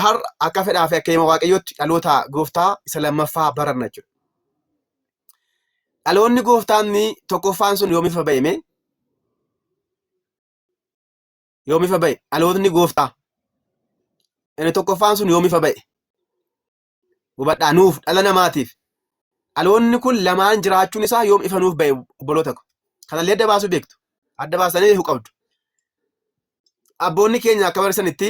har akka fedhaa fi akka hima waaqayyootti dhaloota gooftaa isa lammaffaa baranna jechuudha. Dhaloonni gooftaan tokkoffaan sun yoomiif ba'e? Yoomiif ba'e? Dhalootni gooftaa inni tokkoffaan sun yoomiif ba'e? Hubadhaa nuuf dhala namaatiif. Dhaloonni kun lamaan jiraachuun isaa yoom ifa nuuf ba'e obboloota ko? Kanallee adda baasuu beektu. Adda baasanii ifu qabdu. Abboonni keenya akka barsiisanitti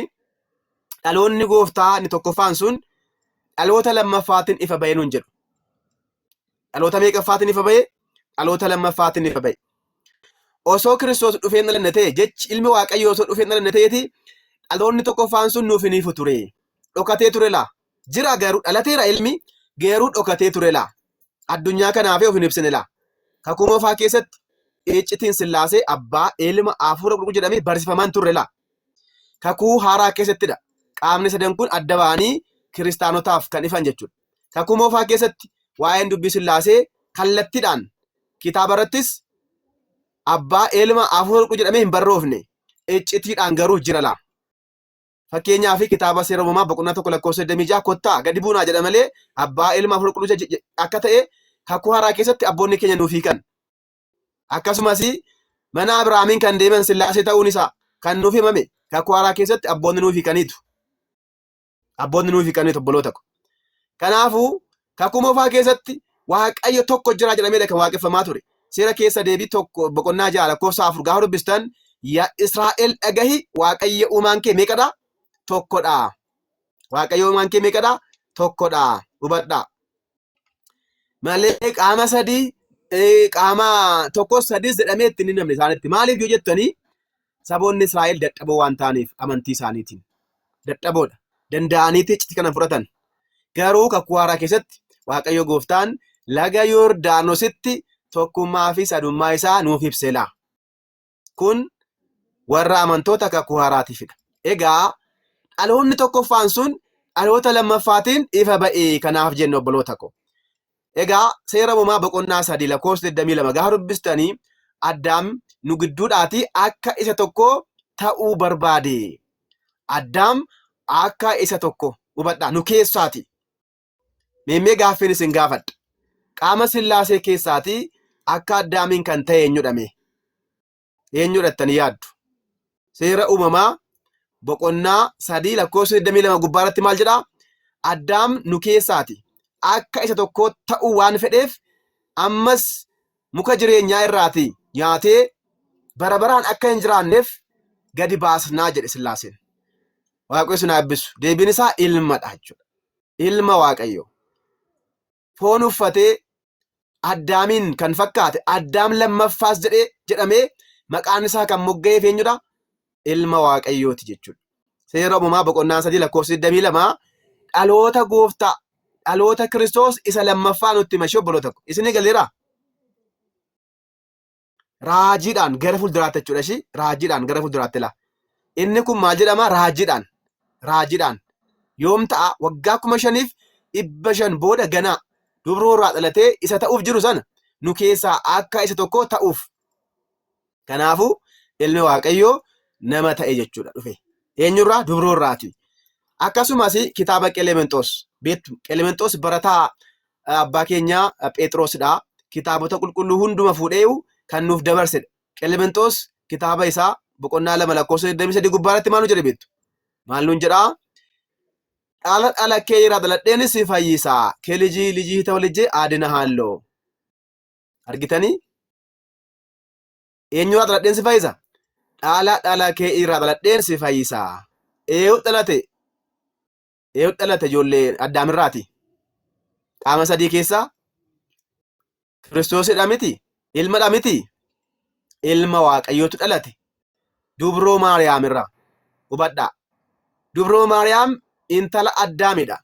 dhaloonni gooftaa inni tokkoffaan sun dhaloota lammaffaatiin ifa ba'e nuun jedhu. Dhaloota meeqaffaatiin ifa ba'e? Dhaloota lammaffaatiin ifa ba'e. Osoo Kiristoos dhufee hin dhalanne ta'e jechi ilmi Waaqayyoo osoo dhufee hin dhalanne ta'eeti dhaloonni tokkoffaan sun nuuf hin ifu ture. Dhokatee ture laa. Jira garuu dhalateera ilmi garuu dhokatee ture laa. Addunyaa kanaaf of hin ibsine laa. Kakuu moofaa keessatti iccitiin Sillaasee abbaa ilma hafuura qulqulluu jedhamee barsiifamaan turre laa. Kakuu haaraa keessattidha. Qaamni sadan kun adda ba'anii kiristaanotaaf kan ifan jechuudha. Kakuu moofaa keessatti waa'een dubbii Sillaasee kallattiidhaan kitaaba irrattis abbaa ilma hafuura qulqulluu jedhamee hin barroofne iccitiidhaan garuu jira laa. Fakkeenyaaf kitaaba seera uumamaa boqonnaa 1:26 kottaa gadi buunaa jedha malee abbaa ilma hafuura qulqulluu akka ta'e kakuu haaraa keessatti abboonni keenya nuuf hiikan. Akkasumas mana Abrahaamiin kan deeman Sillaasee ta'uun isaa kan nuuf himame kakuu haaraa keessatti abboonni nuuf hiikaniitu. Abboonni nuuf hiikaniitu obboloota ko. Kanaafuu kakuu moofaa keessatti Waaqayyo tokko jira jedhamee kan waaqeffamaa ture. Seera keessa deebii tokko boqonnaa 6:4 gaafa dubbistan yaa Israa'el dhagahi Waaqayyo uumaan kee meeqadha? Tokkodha. Waaqayyo uumaan kee meeqadha? Tokkodha. Hubadhaa. Malee qaama sadii qaama tokko sadis jedhamee ittiin hin namne isaanitti. Maaliif yoo jettanii saboonni Israa'el dadhaboo waan ta'aniif amantii isaaniitiin. Dadhaboodha. Danda'aniiti iccitii kana fudhatan. Garuu kakuu haaraa keessatti Waaqayyo gooftaan laga Yordaanositti tokkummaa fi sadummaa isaa nuuf ibsee laa. Kun warra amantoota kakuu haaraatiifidha. Egaa dhaloonni tokkoffaan sun dhaloota lammaffaatiin ifa ba'e kanaaf jenna obboloota ko. Egaa seera uumamaa boqonnaa 3:22 gaafa dubbistanii Addaam nu gidduudhaati akka isa tokko ta'uu barbaade. Addaam akka isa tokko hubadhaa nu keessaati. Meemmee gaaffiin isin gaafadha. Qaama Sillaasee keessaati akka Addaamiin kan ta'e eenyudhame? Eenyudhattanii yaaddu? Seera uumamaa boqonnaa 3:22 gubbaarratti maal jedhaa? Addaam nu keessaati akka isa tokko ta'uu waan fedheef ammas muka jireenyaa irraati nyaatee bara baraan akka hin jiraanneef gadi baasnaa jedhe Sillaaseen. Waaqayyo sun eebbisu. Deebiin isaa ilmadha jechuudha. Ilma Waaqayyo. Foon uffatee Addaamiin kan fakkaate Addaam lammaffaas jedhamee maqaan isaa kan mogga'eef eenyudha? Ilma Waaqayyooti jechuudha. Seera uumamaa boqonnaa 3:22 dhaloota gooftaa dhaloota Kiristoos isa lammaffaa nutti himashee obboloota ko. Isin galeera? Raajiidhaan gara fuulduraatti jechuudha ishii raajiidhaan gara fuulduraatti laa. Inni kun maal jedhama? Raajiidhaan. Raajiidhaan. Yoom ta'a? Waggaa 5,500 booda ganaa dubroo dhalatee isa ta'uuf jiru sana nu keessaa akka isa tokko ta'uuf. Kanaafuu ilmi Waaqayyoo nama ta'e jechuudha dhufe. Eenyurraa? Dubroorraati. Akkasumas kitaaba Qelemenxoos beektu. Qelemenxoos barataa abbaa keenyaa Phexrosidha. Kitaabota qulqulluu hunduma fuudhee kan nuuf dabarsedha. Qelemenxoos kitaaba isaa boqonnaa 2:23 gubbaarratti maal nu jedhe beektu? Maal nuun jedhaa? Dhala kee irraa dhaladheen si fayyisaa. Kee lijii ta'u lijii aadina haalloo. Argitanii? Eenyurraa dhaladheen si fayyisa? Dhala kee irraa dhaladheen si fayyisaa. Eeyyuu dhalate? Eeyyuu dhalate ijoollee Addaamirraati. Qaama sadii keessaa Kiristoosidha miti? Ilmadha miti? Ilma Waaqayyootu dhalate. Dubroo Maariyaamirraa. Hubadhaa. Dubroo Maariyaam intala Addaamidha.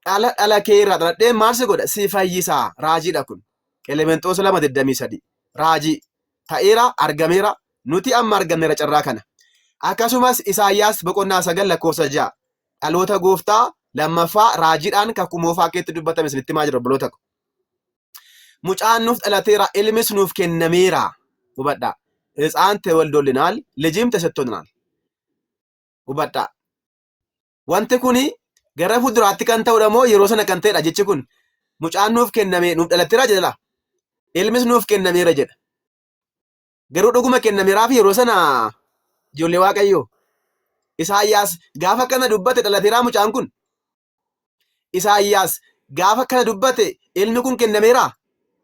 Dhala kee irraa dhaladheen maal si godha? Si fayyisaa. Raajiidha kun. Qelemenxoos 2:23. Raajii. Ta'eera argameera. Nuti amma arganneera carraa kana. Akkasumas Isaayyaas boqonnaa 9:6 dhaloota gooftaa lammaffaa raajiidhaan kakuu moofaa keessatti dubbatame isinitti himaa jira obboloota ko. Mucaan nuuf dhalateera ilmis nuuf kennameera. Hubadhaa. Hitsaan tewoldoolinaal lijim tesettooninaal. Hubadhaa. Wanti kuni gara fuulduraatti kan ta'udha moo yeroo sana kan ta'edha jechi kun. Mucaan nuuf kenname nuuf dhalatteera jedha. Ilmis nuuf kennameera jedha. Garuu dhuguma kennameeraaf yeroo sana ijoollee Waaqayyoo. Isaayyaas gaafa kana dubbate dhalateeraa mucaan kun. Isaayyaas gaafa kana dubbate ilmi kun kennameera.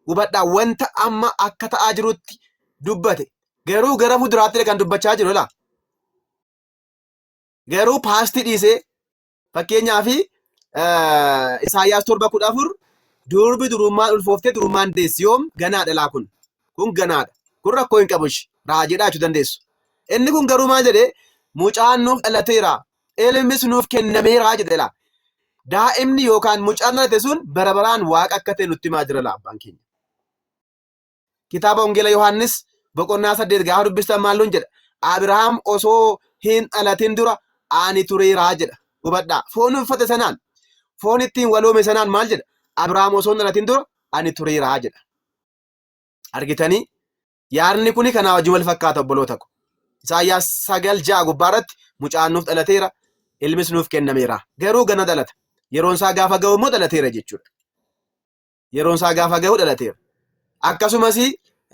Hubadhaa wanta amma akka ta'aa jirutti dubbate. Garuu gara fuulduraatti kan dubbachaa jiru laa. Garuu paastii dhiisee fakkeenyaaf Isaayyaas 7:14 durbi durummaan ulfooftee durummaan deessi yoom ganaadha laa kun. Kun ganaadha. Kun rakkoo hin qabu raajiidhaa jechuu dandeessu. Inni kun garuu maal jedhee mucaan nuuf dhalateera. Ilmis nuuf kennameera jedhe laa. Daa'imni yookaan mucaan dhalate sun bara baraan waaqa akka ta'e nutti himaa jira laa abbaan keenya. Kitaaba Wangeela Yohaannis boqonnaa 8 gaafa dubbistan maalluun jedha. Abrahaam osoo hin dhalatin dura ani tureeraa jedha. Hubadhaa foon uffate sanaan foon ittiin waloome sanaan maal jedha. Abrahaam osoo hin dhalatin dura ani tureeraa jedha. Argitanii yaadni kuni kanaa wajjin wal fakkaata obboloota ko. Isaayyaas 9:6 gubbaarratti mucaan nuuf dhalateera. Ilmis nuuf kennameera. Garuu gana dhalata. Yeroon isaa gaafa ga'u immoo dhalateera jechuudha. Yeroon isaa gaafa ga'u dhalateera. Akkasumas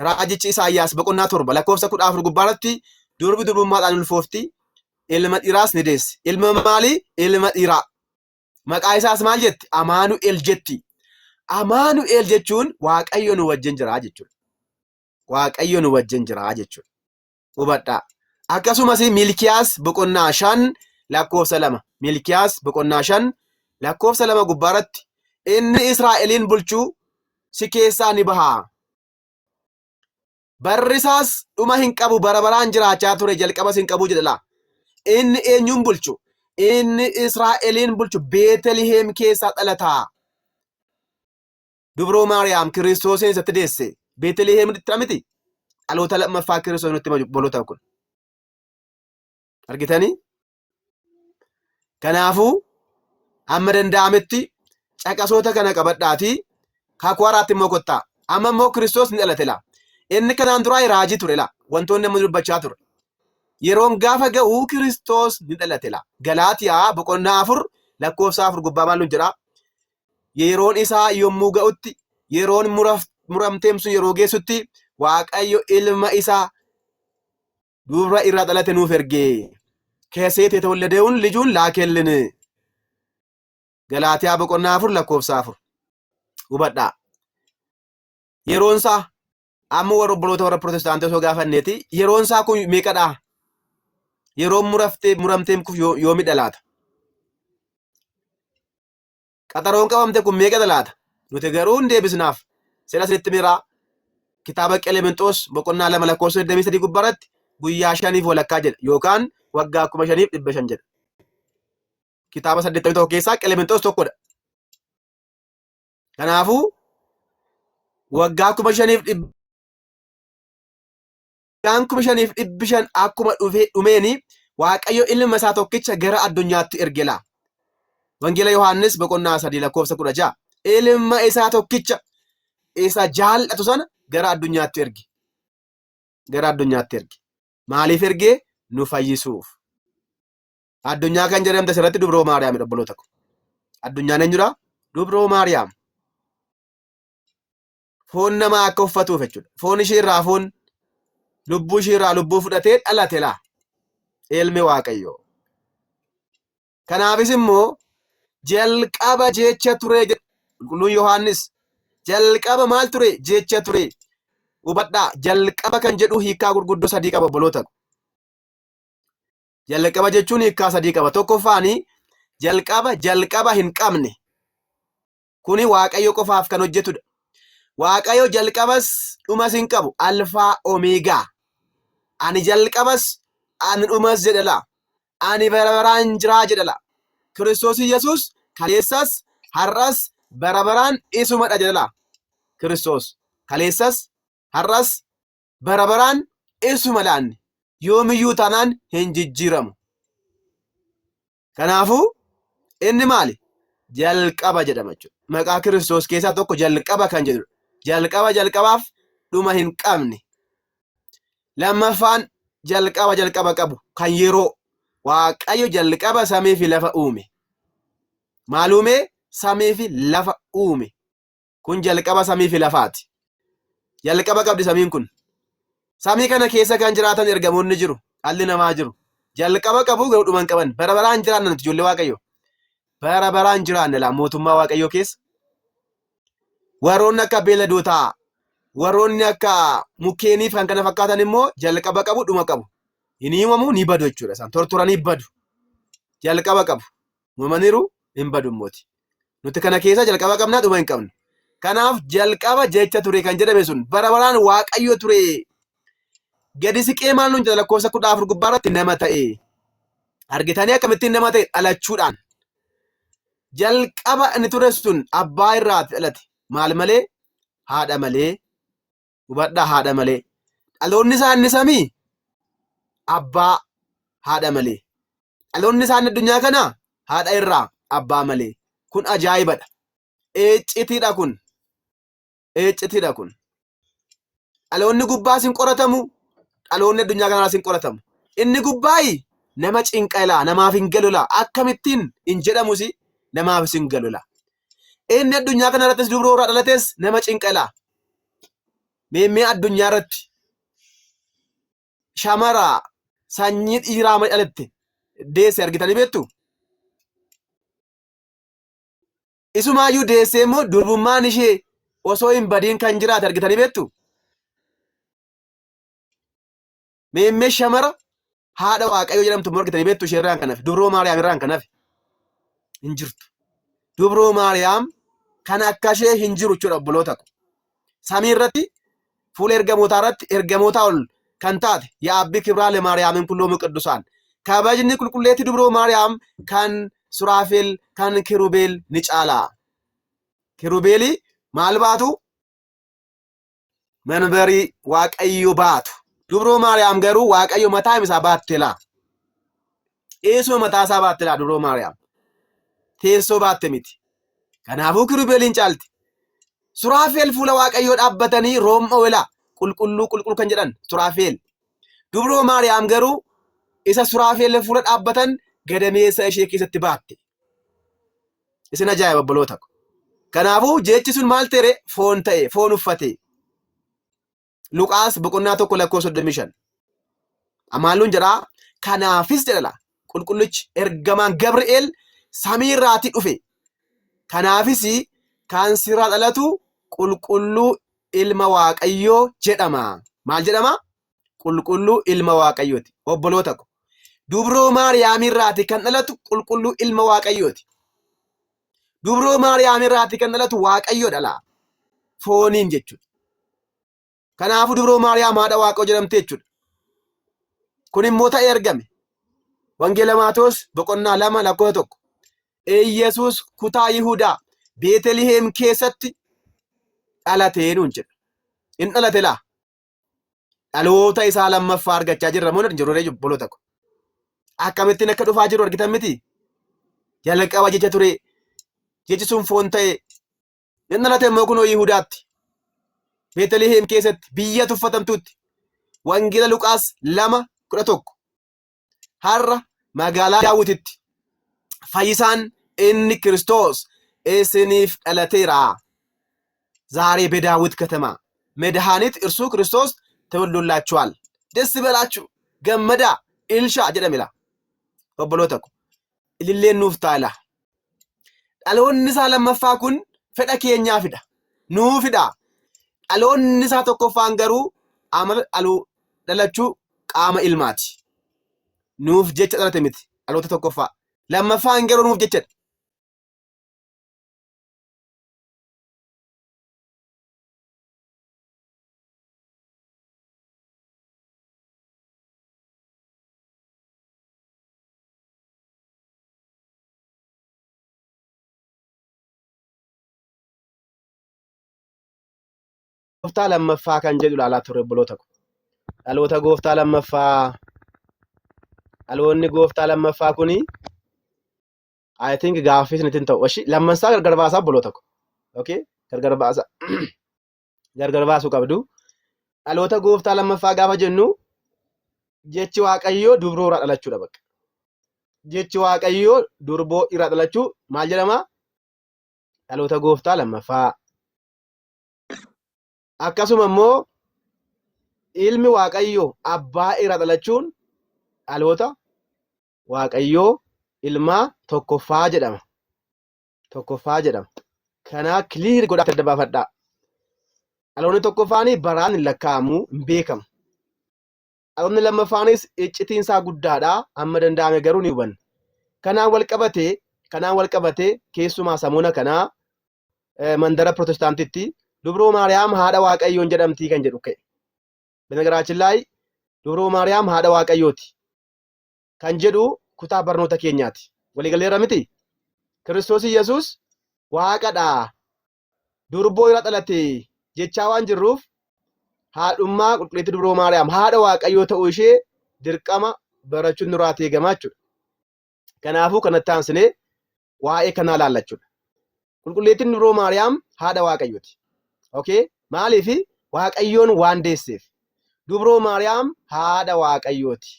raajichi Isaayyaas boqonnaa 7 lakkoofsa 14 gubbaarratti durbi durbummaadhaan ulfoofti. Ilma dhiiraas ni deessi. Ilma maalii? Ilma dhiiraa. Maqaa isaas maal jetti? Amaanu'el jetti. Amaanu'el jechuun Waaqayyo nu wajjin jira jechuudha. Waaqayyo nu wajjin jira jechuudha. Hubadhaa. Akkasumas Milkiyaas boqonnaa 5 lakkoofsa 2. Milkiyaas boqonnaa 5 lakkoofsa 2 gubbaarratti inni Israa'eliin bulchuu si keessaa ni bahaa. Barrisaas dhuma hin qabu bara baraan jiraachaa ture jalqabas hin qabu jedha. Inni eenyuun bulchu? Inni Israa'eliin bulchu Beetliheem keessaa dhalataa. Dubroo Maariyaam Kiristoosiin isatti deesse. Beetliheem itti miti. Dhaloota lammaffaa Kiristoos nutti bolota kun. Argitanii? Kanaafuu amma danda'ametti caqasoota kana qabadhaatii kakuu haaraatti immoo kottaa. Amma immoo Kiristoos ni dhalate laa. Inni kanaan duraa raajii ture laa. Wantoonni amma dubbachaa ture. Yeroon gaafa ga'u Kiristoos ni dhalate laa. Galaatiyaa boqonnaa 4 lakkoofsa 4 gubbaa maaltu jedhaa? Yeroon isaa yommuu ga'utti yeroon muramteem sun yeroo geessutti Waaqayyo ilma isaa dubra irraa dhalate nuuf ergee. Keesseet የተወለደውን ልጁን ላከልን. Galaatiyaa boqonnaa 4 lakkoofsa 4. Hubadhaa. Yeroon isaa amma warra obboloota warra Protestaantii osoo gaafanneeti yeroon isaa kun meeqadha? Yeroon muramteem kun yoomi dhalaata? Qaxaroon qabamte kun meeqa dhalaata? Nuti garuu hin deebisnaaf. Sila sinitti miraa kitaaba Qelemenxoos boqonnaa 2 lakkoofsa 23 gubbaarratti guyyaa 5 walakkaa jedha yookaan waggaa 5,500 jedha. Kitaaba 81 keessaa Qelemenxoos tokkodha. Kanaafuu waggaa 5,500 akkuma dhumeeni Waaqayyo ilma isaa tokkicha gara addunyaatti erge laa. Wangeela Yohaannis boqonnaa 3 lakkoofsa 16 ilma isaa tokkicha isa jaallatu sana gara addunyaatti erge. Gara addunyaatti erge. Maaliif ergee? Nu fayyisuuf. Addunyaa kan jedhamte asirratti dubroo Maariyaam obboloota ko. Addunyaan eenyudha? Dubroo Maariyaam. Foon namaa akka uffatuuf jechuudha. Foon ishee irraa foon, lubbuu ishee irraa lubbuu fudhatee dhalate laa. Ilmi Waaqayyoo. Kanaafis immoo jalqaba jecha ture qulqulluun Yohaannis. Jalqaba maal ture? Jecha ture. Hubadhaa jalqaba kan jedhu hiikaa gurguddoo 3 qaba obboloota ko. Jalqaba jechuun hiikaa 3 qaba. Tokkoffaani jalqaba hin qabne. Kuni Waaqayyo qofaaf kan hojjetudha. Waaqayyo jalqabas dhumas hin qabu. Alfaa Omeegaa. Ani jalqabas ani dhumas jedha laa. Ani bara baraan jiraa jedha laa. Kiristoos Yesuus kaleessas har'as bara baraan isumadha jedha laa. Kiristoos kaleessas har'as bara baraan isuma laanne. Yoomiyyuu taanaan hin jijjiiramu. Kanaafuu inni maali? Jalqaba jedhama jechuudha. Maqaa Kiristoos keessaa tokko jalqaba kan jedhudha. Jalqabaaf dhuma hin qabne. Lammaffaan jalqaba qabu kan yeroo. Waaqayyo jalqaba samii fi lafa uume. Maal uume? Samii fi lafa uume. Kun jalqaba samii fi lafaati. Jalqaba qabdi samiin kun. Samii kana keessa kan jiraatan ergamoonni jiru. Dhalli namaa jiru. Jalqaba qabu garuu dhuma hin qaban. Bara baraan jiraanna nuti ijoollee Waaqayyo. Bara baraan jiraanna laa mootummaa Waaqayyoo keessa. Warroonni akka beeladootaa, warroonni akka mukkeeniif kan kana fakkaatan immoo jalqaba qabu dhuma qabu. Hin uumamu ni badu jechuudha. Isaan tortoranii badu. Jalqaba qabu. Uumamaniiru hin badu mooti. Nuti kana keessa jalqaba qabnaa dhuma hin qabnu. Kanaaf jalqaba jecha ture kan jedhame sun bara baraan Waaqayyo ture. Gadi siqee maal nuun jedha lakkoofsa 14 gubbaarratti nama ta'e. Argitanii akkamittiin nama ta'e dhalachuudhaan. Jalqaba inni ture sun abbaa irraati dhalate. Maal malee? Haadha malee. Hubadhaa haadha malee. Dhaloonni isaa inni samii abbaa haadha malee. Dhaloonni isaa inni addunyaa kana haadha irraa abbaa malee. Kun ajaa'ibadha. Eeccitiidha kun. Eeccitiidha kun. Dhaloonni gubbaas hin qoratamu. Dhaloonni addunyaa kanaas hin qoratamu. Inni gubbaayi nama cinqalaa namaaf hin galula. Akkamittiin hin jedhamusi namaafis hin galula. Inni addunyaa kana irrattis dubroo irraa dhalates nama cinqalaa. Meemmee addunyaa irratti shamara sanyii dhiiraa dhalatte deesse argitanii beektu? Isumaayyuu deessee immoo durbummaan ishee osoo hin badiin kan jiraate argitanii beektu? Meemmee shamara haadha Waaqayyoo jedhamtu immoo argitanii beektu ishee irraan kan hafe dubroo Maariyaam irraan kan hafe hin jirtu. Dubroo Maariyaam kan akka ishee hin jiru jechuudha obboloota ko. Samii irratti fuula ergamootaa irratti ergamootaa ol kan taate yaabbi kibraa le Maariyaamin kulloomu qiddusaan. Kabajni qulqulleetti dubroo Maariyaam kan Suraafeel kan Kirubeel ni caala. Kirubeeli maal baatu? Manbarii Waaqayyo baatu. Dubroo Maariyaam garuu Waaqayyo mataa isaa baatte laa. Eesuma mataa isaa baatte laa dubroo Maariyaam. Teessoo baatte miti. Kanaafuu Kirubeeliin caalti. Suraafeel fuula Waaqayyoo dhaabbatanii roomma welaa qulqulluu qulqulluu kan jedhan Suraafeel. Dubroo Maariyaam garuu isa Suraafeel fuula dhaabbatan gadameessa ishee keessatti baatte. Isin ajaa'iba obboloota ko. Kanaafuu jechi sun maal ta'e? Foon ta'e, foon uffate. Luqaas boqonnaa 1:35. Amaaluun jedhaa kanaafis jedhala qulqullichi ergamaan Gabri'eel samii irraatii dhufe. Kanaafis kan sirraa dhalatu qulqulluu ilma Waaqayyoo jedhama. Maal jedhama? Qulqulluu ilma Waaqayyooti. Obboloota ko. Dubroo Maariyaam irraati kan dhalatu qulqulluu ilma Waaqayyooti. Dubroo Maariyaam irraati kan dhalatu Waaqayyo dhala. Fooniin jechuudha. Kanaafuu dubroo Maariyaam haadha Waaqayyoo jedhamte jechuudha. Kun immoo ta'ee argame. Wangeela Maatoos boqonnaa 2:1. Yesuus kutaa Yihudaa Beetliheem keessatti dhalatee nuun jedha. In dhalate laa. Dhaloota isaa lammaffaa argachaa jirra moo jiruree obboloota ko. Akkamittiin akka dhufaa jiru argitan miti. Jalqaba jecha ture. Jechi sun foon ta'e. In dhalate immoo kunoo Yihudaatti. Beetliheem keessatti biyya tuffatamtuutti. Wangeela Luqaas 2:11. Har'a magaalaa Daawititti. Fayyisaan inni Kiristoos isiniif dhalateera. ዛሬ በዳዊት ከተማ መድኃኒት እርሱ ክርስቶስ ተወልዶላችኋል። ደስ ይበላችሁ ገመዳ ኢልሻ ጀደሚላ ኦቦሎተኩ ኢልሌን ኑፍታላ ዳሎንሳ ለመፋኩን ፈዳ ኬኛ ፊዳ ኑፊዳ ዳሎንሳ ተኮፋን ገሩ አመል አሉ ደለቹ ቃመ ኢልማቲ ኑፍ ጀቸ ደረተሚት አሎተ ተኮፋ ለመፋን ገሩ ኑፍ ጀቸ ጎፍታ ለመፋ ከንጀዱ ላላ ቱረ ብሎተኩ አሎተ ጎፍታ ለመፋ አሎኒ ጎፍታ ለመፋ ኩኒ አይ ቲንክ ጋፊስ ንትን ተው እሺ ለመንሳ ገርገርባሳ ብሎተኩ ኦኬ ገርገርባሱ ቀብዱ አሎተ ጎፍታ ለመፋ ጋፋ ጀኑ ጀቺ ዋቀዮ ዱብሮራ ዳላቹ ደበቅ jechi waaqayyoo durboo irraa dhalachuu maal jedhama? Dhaloota gooftaa lammaffaa. Akkasuma immoo ilmi waaqayyoo abbaa irraa dhalachuun dhaloota waaqayyoo ilmaa tokkoffaa jedhama. Tokkoffaa jedhama. Kanaa kiliir godhaa adda baafadhaa. Dhaloonni tokkoffaanii baraan hin lakkaa'amu, hin beekamu. Dhaloonni lammaffaanis iccitiinsaa guddaadha. Amma danda'ame garuu ni hubanna. Kanaan wal qabatee keessumaa samuuna kanaa mandara Pirotestaantitti dubroo Maariyaam haadha waaqayyoon jedhamtii kan jedhu ka'e. Benagaraachin laay dubroo Maariyaam haadha waaqayyooti kan jedhu kutaa barnoota keenyaati. Waliigaleerra miti? Kiristoos Yesuus waaqadha. Durboo irraa dhalate jechaa waan jirruuf haadhummaa qulqulleettii dubroo Maariyaam haadha waaqayyoo ta'uu ishee dirqama barachuun nurraa eegama jechuudha. Kanaafuu kanatti aansinee waa'ee kanaa laallachuudha. Qulqulleettiin dubroo Maariyaam haadha waaqayyooti. Okay? Maaliif? Waaqayyoon waan deesseef. Dubroo Maariyaam haadha waaqayyooti.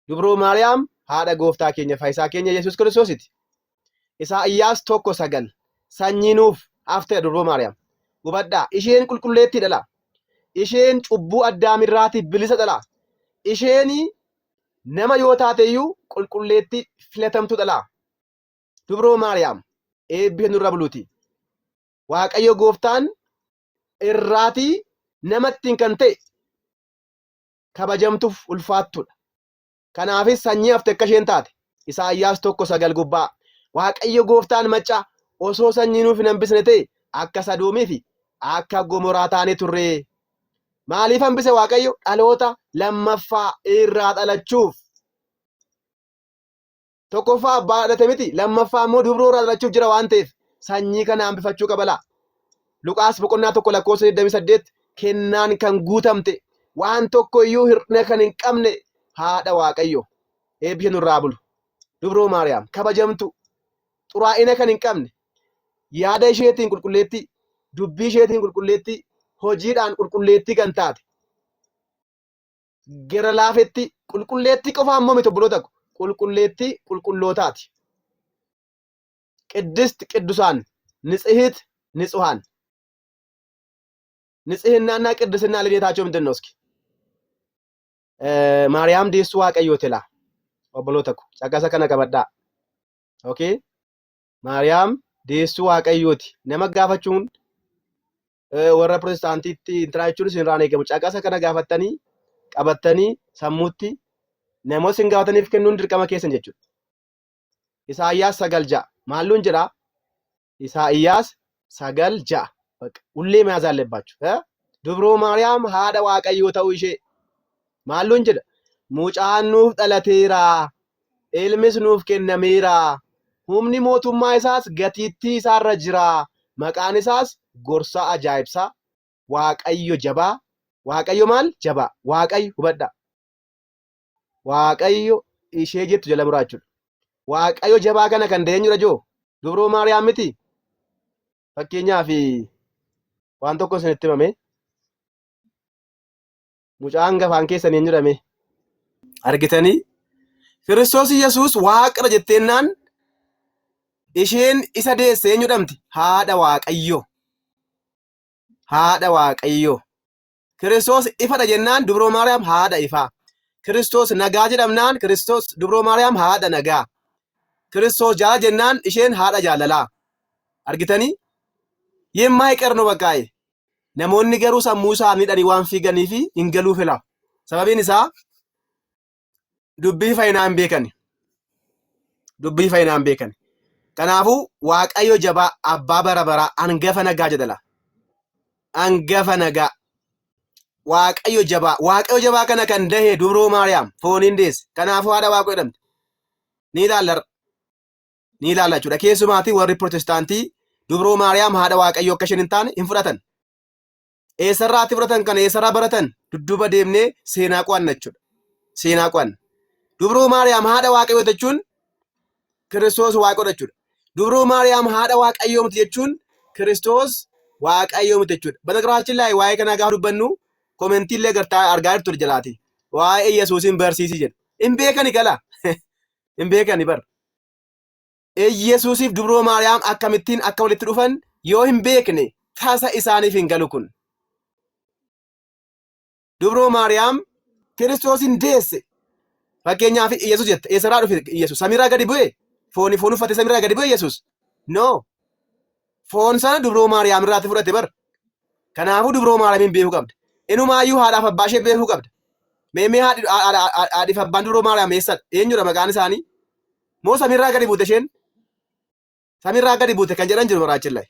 Dubroo Maariyaam haadha gooftaa keenya fayyisaa keenya Yesuus Kiristoositi. Isaayyaas 1:9 sanyii nuuf haftee dubroo Maariyaam. Hubadhaa, isheen qulqulleettii dhala. Isheen cubbuu addaamirraatiif bilisa dhala. Isheen nama yoo taate iyyuu qulqulleettii filatamtu dhala. Dubroo Maariyaam eebbi nurra buluuti. Waaqayyo gooftaan irraatii namattiin kan ta'e kabajamtuuf ulfaattudha. Kanaafis sanyii hafte akka isheen taate Isaayyaas 1:9 gubbaa Waaqayyo gooftaan macca osoo sanyii nuuf hin hambisne ta'e akka Sodoomii fi akka Gomoraa taanee turre. Maaliif hambise Waaqayyo? Dhaloota lammaffaa irraa dhalachuuf. Tokkoffaa abbaa dhalate miti, lammaffaa immoo dubroo irraa dhalachuuf jira waan ta'eef sanyii kana hambifachuu qaba. Luqaas 1:28 kennaan kan guutamte waan tokko iyyuu hir'ina kan hin qabne haadha Waaqayyo. Eebbi nurraa bulu. Dubroo Maariyaam kabajamtu, xuraa'ina kan hin qabne, yaada isheetiin qulqulleettii, dubbii isheetiin qulqulleettii, hojiidhaan qulqulleettii kan taate. Gara laafetti qulqulleettii qofaa immoo miti obboloota ko, qulqulleettii qulqullootaati. Qiddist ቅዱሳን ንጽሕት ንጹሐን ንጽሕናና ቅድስና ልደታቸው ምንድን ነው? እስኪ ማርያም ዴሱ waaqayyooti laa obboloota ko caqasa kana qabadhaa. Okay? Maariyaam deessuu waaqayyooti. Nama gaafachuun warra Pirotestaantiitti intraa jechuun isinirraan eegamu. Caqasa kana gaafattanii qabattanii sammuutti namoota isin gaafataniif kennuun dirqama keessan jechuudha. Isaayyaas 9:6 maalluun jedhaa? Isaayyaas 9:6 ullee መያዝ አለባችሁ. Dubroo Maariyaam haadha waaqayyoo ta'uu ishee maalluun jedha? Mucaan nuuf dhalateera, ilmis nuuf kennameera, humni mootummaa isaas gatiittii isaarra jira, maqaan isaas gorsaa ajaa'ibsaa, waaqayyo jabaa. Waaqayyo maal? Jabaa. Waaqayyo hubadhaa. Waaqayyo ishee jettu jala muraa jechuudha. Waaqayyo jabaa kana kan deenyudha joo dubroo Maariyaam miti. Fakkeenyaaf waan tokko isinitti himame. Mucaan gafaan keessan hin jedhame argitanii? Kiristoos Yesuus waaqadha jetteennaan isheen isa deesse eenyu jedhamti? Haadha Waaqayyo. Haadha Waaqayyo. Kiristoos ifadha jennaan dubroo Maariyaam haadha ifaa. Kiristoos nagaa jedhamnaan Kiristoos dubroo Maariyaam haadha nagaa. Kiristoos jaalala jennaan isheen haadha jaalalaa. Argitanii? የማይቀር ነው በቃ። namoonni garuu sammuu isaanii waan fiiganiif hin galuu fila. Sababiin isaa dubbii fayyinaa hin beekani. Dubbii fayyinaa hin beekani. Kanaafuu Waaqayyo jabaa abbaa bara baraa hangafa nagaa jedhala. Hangafa nagaa. Waaqayyo jabaa kana kan dahe dubroo Maariyaam fooniin deesse. Kanaafuu haadha Waaqoo jedhamte. Ni ilaalla jechuudha. Keessumaatii warri Pirotestaantii dubroo Maariyaam haadha Waaqayyo akka isheen hin taane hin fudhatan. Eessarraatti fudhatan kana eessarraa baratan dudduuba deemnee seenaa qo'anna jechuudha. Seenaa qo'anna. Dubroo Maariyaam haadha Waaqayyoo jechuun Kiristoos Waaqodha jechuudha. Dubroo Maariyaam haadha Waaqayyoo miti jechuun Kiristoos Waaqayyoo miti jechuudha. Banagaraachin laayii waa'ee kanaa gaafa dubbannu koomentiillee argaa jirtu jalaati. Waa'ee Yesuusin barsiisii jedhu. Hin beekani gala. hin beekani bar. Yesuusiif dubroo Maariyaam akkamittiin akka walitti dhufan yoo hin beekne tasa isaaniif hin galu kun. Dubroo Maariyaam Kiristoosin deesse. Fakkeenyaaf Yesuus jette eessarraa dhufe Yesuus samiirraa gadi bu'e foon uffate samiirraa gadi bu'e Yesuus no foon sana dubroo Maariyaam irraati fudhate bar. Kanaafuu dubroo Maariyaamiin beekuu qabda. Inumaayyuu haadhaaf abbaa ishee beekuu qabda. Meemee haadhiif abbaan dubroo Maariyaam eessadha? Eenyudha maqaan isaanii? Moo samiirraa gadi buute isheen? Samiirraa gadi buute kan jedhan jiru baraachillaa.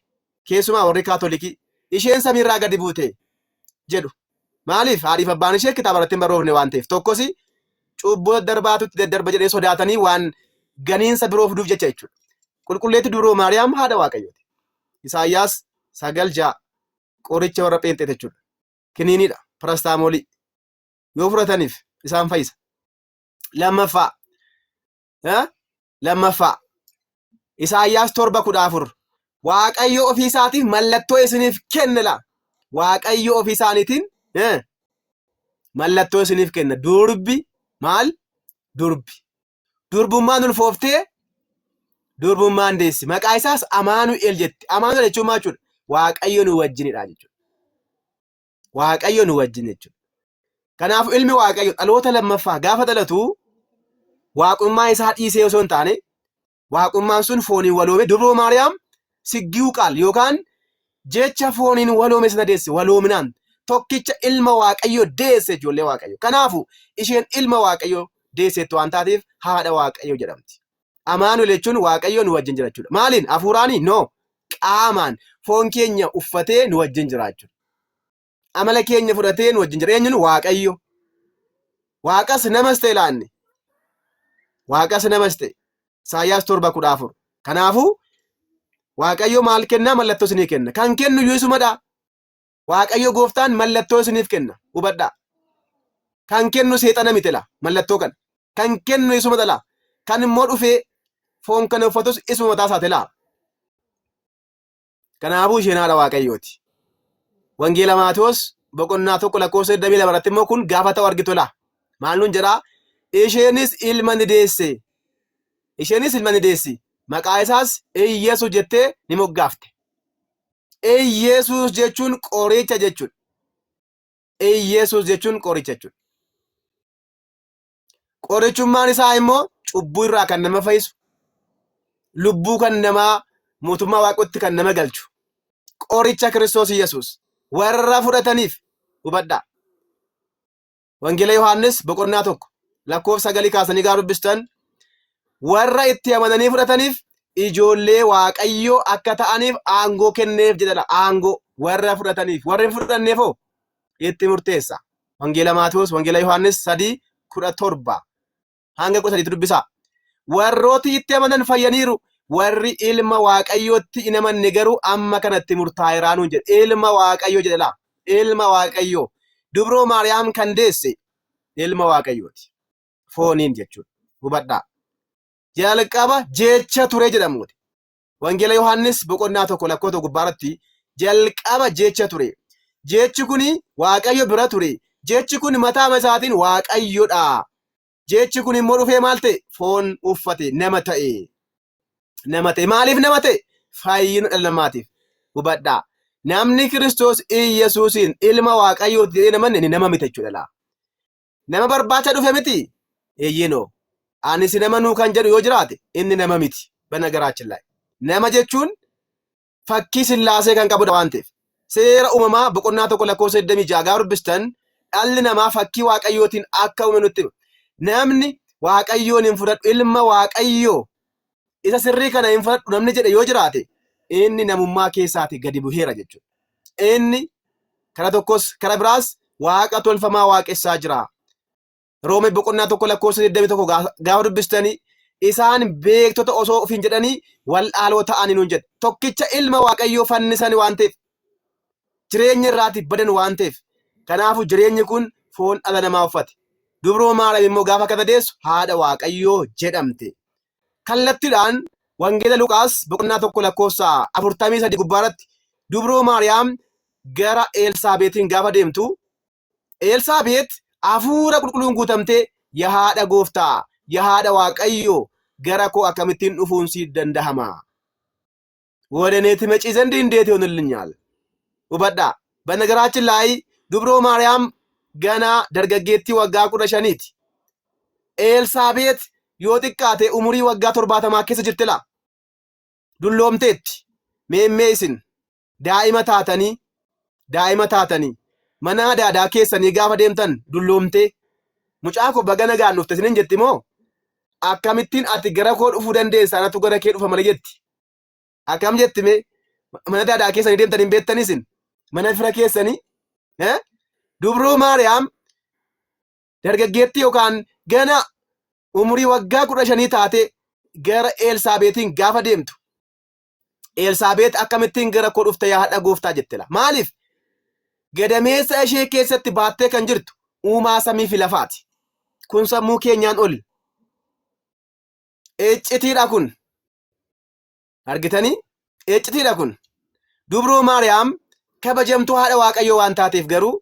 Keessumaa warri kaatolikii isheen samiirraa gadi buute jedhu. Maaliif haadhiif abbaan ishee kitaaba irratti hin barroofne waan ta'eef tokkosi cubboo darbaatutti daddarba jedhee sodaatanii waan ganiinsa biroo fiduuf jecha jechuudha. Qulqulleetti dubroo Maariyaam haadha Waaqayyooti. Isaayyaas 9:6 qoricha warra pheenxee jechuudha. Kiniinidha parastaamoolii yoo fudhataniif isaan fayyisa. Lammaffaa Isaayyaas 7:14 Waaqayyo ofii isaatiif mallattoo isiniif kennela. Waaqayyo ofii isaaniitiin mallattoo isiniif kenna. Durbi maal? Durbi. Durbummaan ulfooftee durbummaan deessi. Maqaa isaas Amaanu'el jetti. Amaanu'el jechuun maal jechuudha? Waaqayyo nu wajjinidha jechuudha. Waaqayyo nu wajjin jechuudha. Kanaaf ilmi Waaqayyo dhaloota lammaffaa gaafa dhalatu waaqummaa isaa dhiisee osoo hin taane waaqummaan sun fooniin waloome dubroo Maariyaam siggiu qaal yookaan jecha fooniin waloome sana deesse waloominaan tokkicha ilma Waaqayyo deesse ijoollee Waaqayyo. Kanaafu isheen ilma Waaqayyo deesseetti waan taateef haadha Waaqayyo jedhamti. Amaanu'el jechuun Waaqayyo nu wajjin jira jechuudha. Maaliin? Hafuuraanii? No. Qaamaan foon keenya uffatee nu wajjin jira jechuudha. Amala keenya fudhatee nu wajjin jira. Eenyuun? Waaqayyo. Waaqas namas ta'e laanne. Waaqas namas ta'e. Isaayyaas 7:14. Kanaafuu Waaqayyo maal kenna? Mallattoo isinii kenna. Kan kennu iyyuu isumadha. Waaqayyo gooftaan mallattoo isiniif kenna. Hubadhaa. Kan kennu seexana miti la mallattoo kana. Kan kennu isuma la. Kan immoo dhufee foon kana uffatus isuma mataa isaati la. Kanaafuu isheen haadha Waaqayyooti. Wangeela Maatewos boqonnaa 1:22 irratti immoo kun gaafa ta'u argitu la. Maal nuun jedhaa? Isheenis ilma ni deesse. Isheenis ilma ni deessi. Maqaa isaas Iyyesuus jettee ni moggaafte. Iyyesuus jechuun qoricha jechuudha. Iyyesuus jechuun qoricha jechuudha. Qorichummaan isaa immoo cubbuu irraa kan nama fayyisu, lubbuu kan namaa mootummaa Waaqootti kan nama galchu. Qoricha Kiristoos Iyyesuus warra fudhataniif hubadhaa. Wangeela Yohaannis boqonnaa 1:9 kaasanii gaa dubbistan warra itti amananii fudhataniif ijoollee Waaqayyoo akka ta'aniif aangoo kenneef jedha. Aangoo warra fudhataniif. Warra hin fudhanneefoo itti murteessa. Wangeela Maatewos, Wangeela Yohaannis 3:17 hanga 13 dubbisaa. Warrooti itti amanan fayyaniiru. Warri ilma Waaqayyootti hin amanne garuu amma kanatti murtaa'eeraa nuun jedhe. Ilma Waaqayyoo jedha. Ilma Waaqayyoo. Dubroo Maariyaam kan deesse ilma Waaqayyooti. Fooniin jechuudha. Hubadhaa. Jalqaba jecha ture jedhamuudha. Wangeela Yohaannis boqonnaa 1 gubbaarratti jalqaba jecha ture. Jechi kuni Waaqayyo bira ture. Jechi kun mataa isaatiin Waaqayyodha. Jechi kun immoo dhufee maal ta'e? Foon uffate nama ta'e. Nama ta'e. Maaliif nama ta'e? Fayyina dhala namaatiif. Hubadhaa. Namni Kiristoos Iyyesuusiin ilma Waaqayyooti jedhee namanne nama miti jechuudha. Nama barbaacha dhufe miti. Eeyyinoo. Ani si nama nuu kan jedhu yoo jiraate inni nama miti. Bana garaachillaa. Nama jechuun fakkii Sillaasee kan qabudha waan ta'eef. Seera uumamaa boqonnaa 1:26 gaafa dubbistan dhalli namaa fakkii Waaqayyootiin akka uume nutti hima. Namni Waaqayyoon hin fudhadhu ilma Waaqayyoo isa sirrii kana hin fudhadhu namni jedhe yoo jiraate inni namummaa keessaati gadi bu'eera jechuudha. Inni kara tokkos kara biraas Waaqa tolfamaa waaqessaa jira. Roome boqonnaa 1:21 gaafa dubbistanii isaan beektota osoo ofiin jedhanii wal'aaloo ta'anii nuun jedhe. Tokkicha ilma Waaqayyoo fannisan waan ta'eef jireenya irraati badan waan ta'eef kanaafuu jireenyi kun foon dhala namaa uffate. Dubroo Maariyaam immoo gaafa kana deessu haadha Waaqayyoo jedhamte. Kallattiidhaan Wangeela Luqaas boqonnaa 1:43 gubbaarratti Dubroo Maariyaam gara Elsaabeetiin gaafa deemtu Elsaabeet hafuura qulqulluun guutamtee yaa haadha Gooftaa, yaa haadha Waaqayyoo, gara koo akkamittiin dhufuun si dandahama? ወደ እኔ ትመጪ ዘንድ እንዴት ይሆንልኛል? ውበዳ በነገራችን ላይ ድብሮ ማርያም ገና ደርገጌቲ ወጋ 15ቲ ኤልሳቤጥ ዮጥቃቴ ኡሙሪ ወጋ 70 keessa jirtila dulloomteetti meemmee isin daa'ima taatanii mana daadaa keessanii gaafa deemtan dulloomtee mucaa ko bagana gaan dhufte isinin jetti moo akkamittiin ati gara koo dhufuu dandeessa anatu gara kee dhufa malee jetti akkam jetti mee mana daadaa keessanii deemtan hin beektanii isin mana fira keessanii dubroo maariyaam dargaggeetti yookaan gana umurii waggaa 15 taate gara Elsaabeetiin gaafa deemtu Elsaabeet akkamittiin gara koo dhufte yaa haadha gooftaa jettela maaliif gadameessa ishee keessatti baattee kan jirtu uumaa samii fi lafaati kun sammuu keenyaan ol eeccitiidha kun argitanii eeccitiidha kun dubroo maariyaam kabajamtuu haadha waaqayyoo waan taateef garuu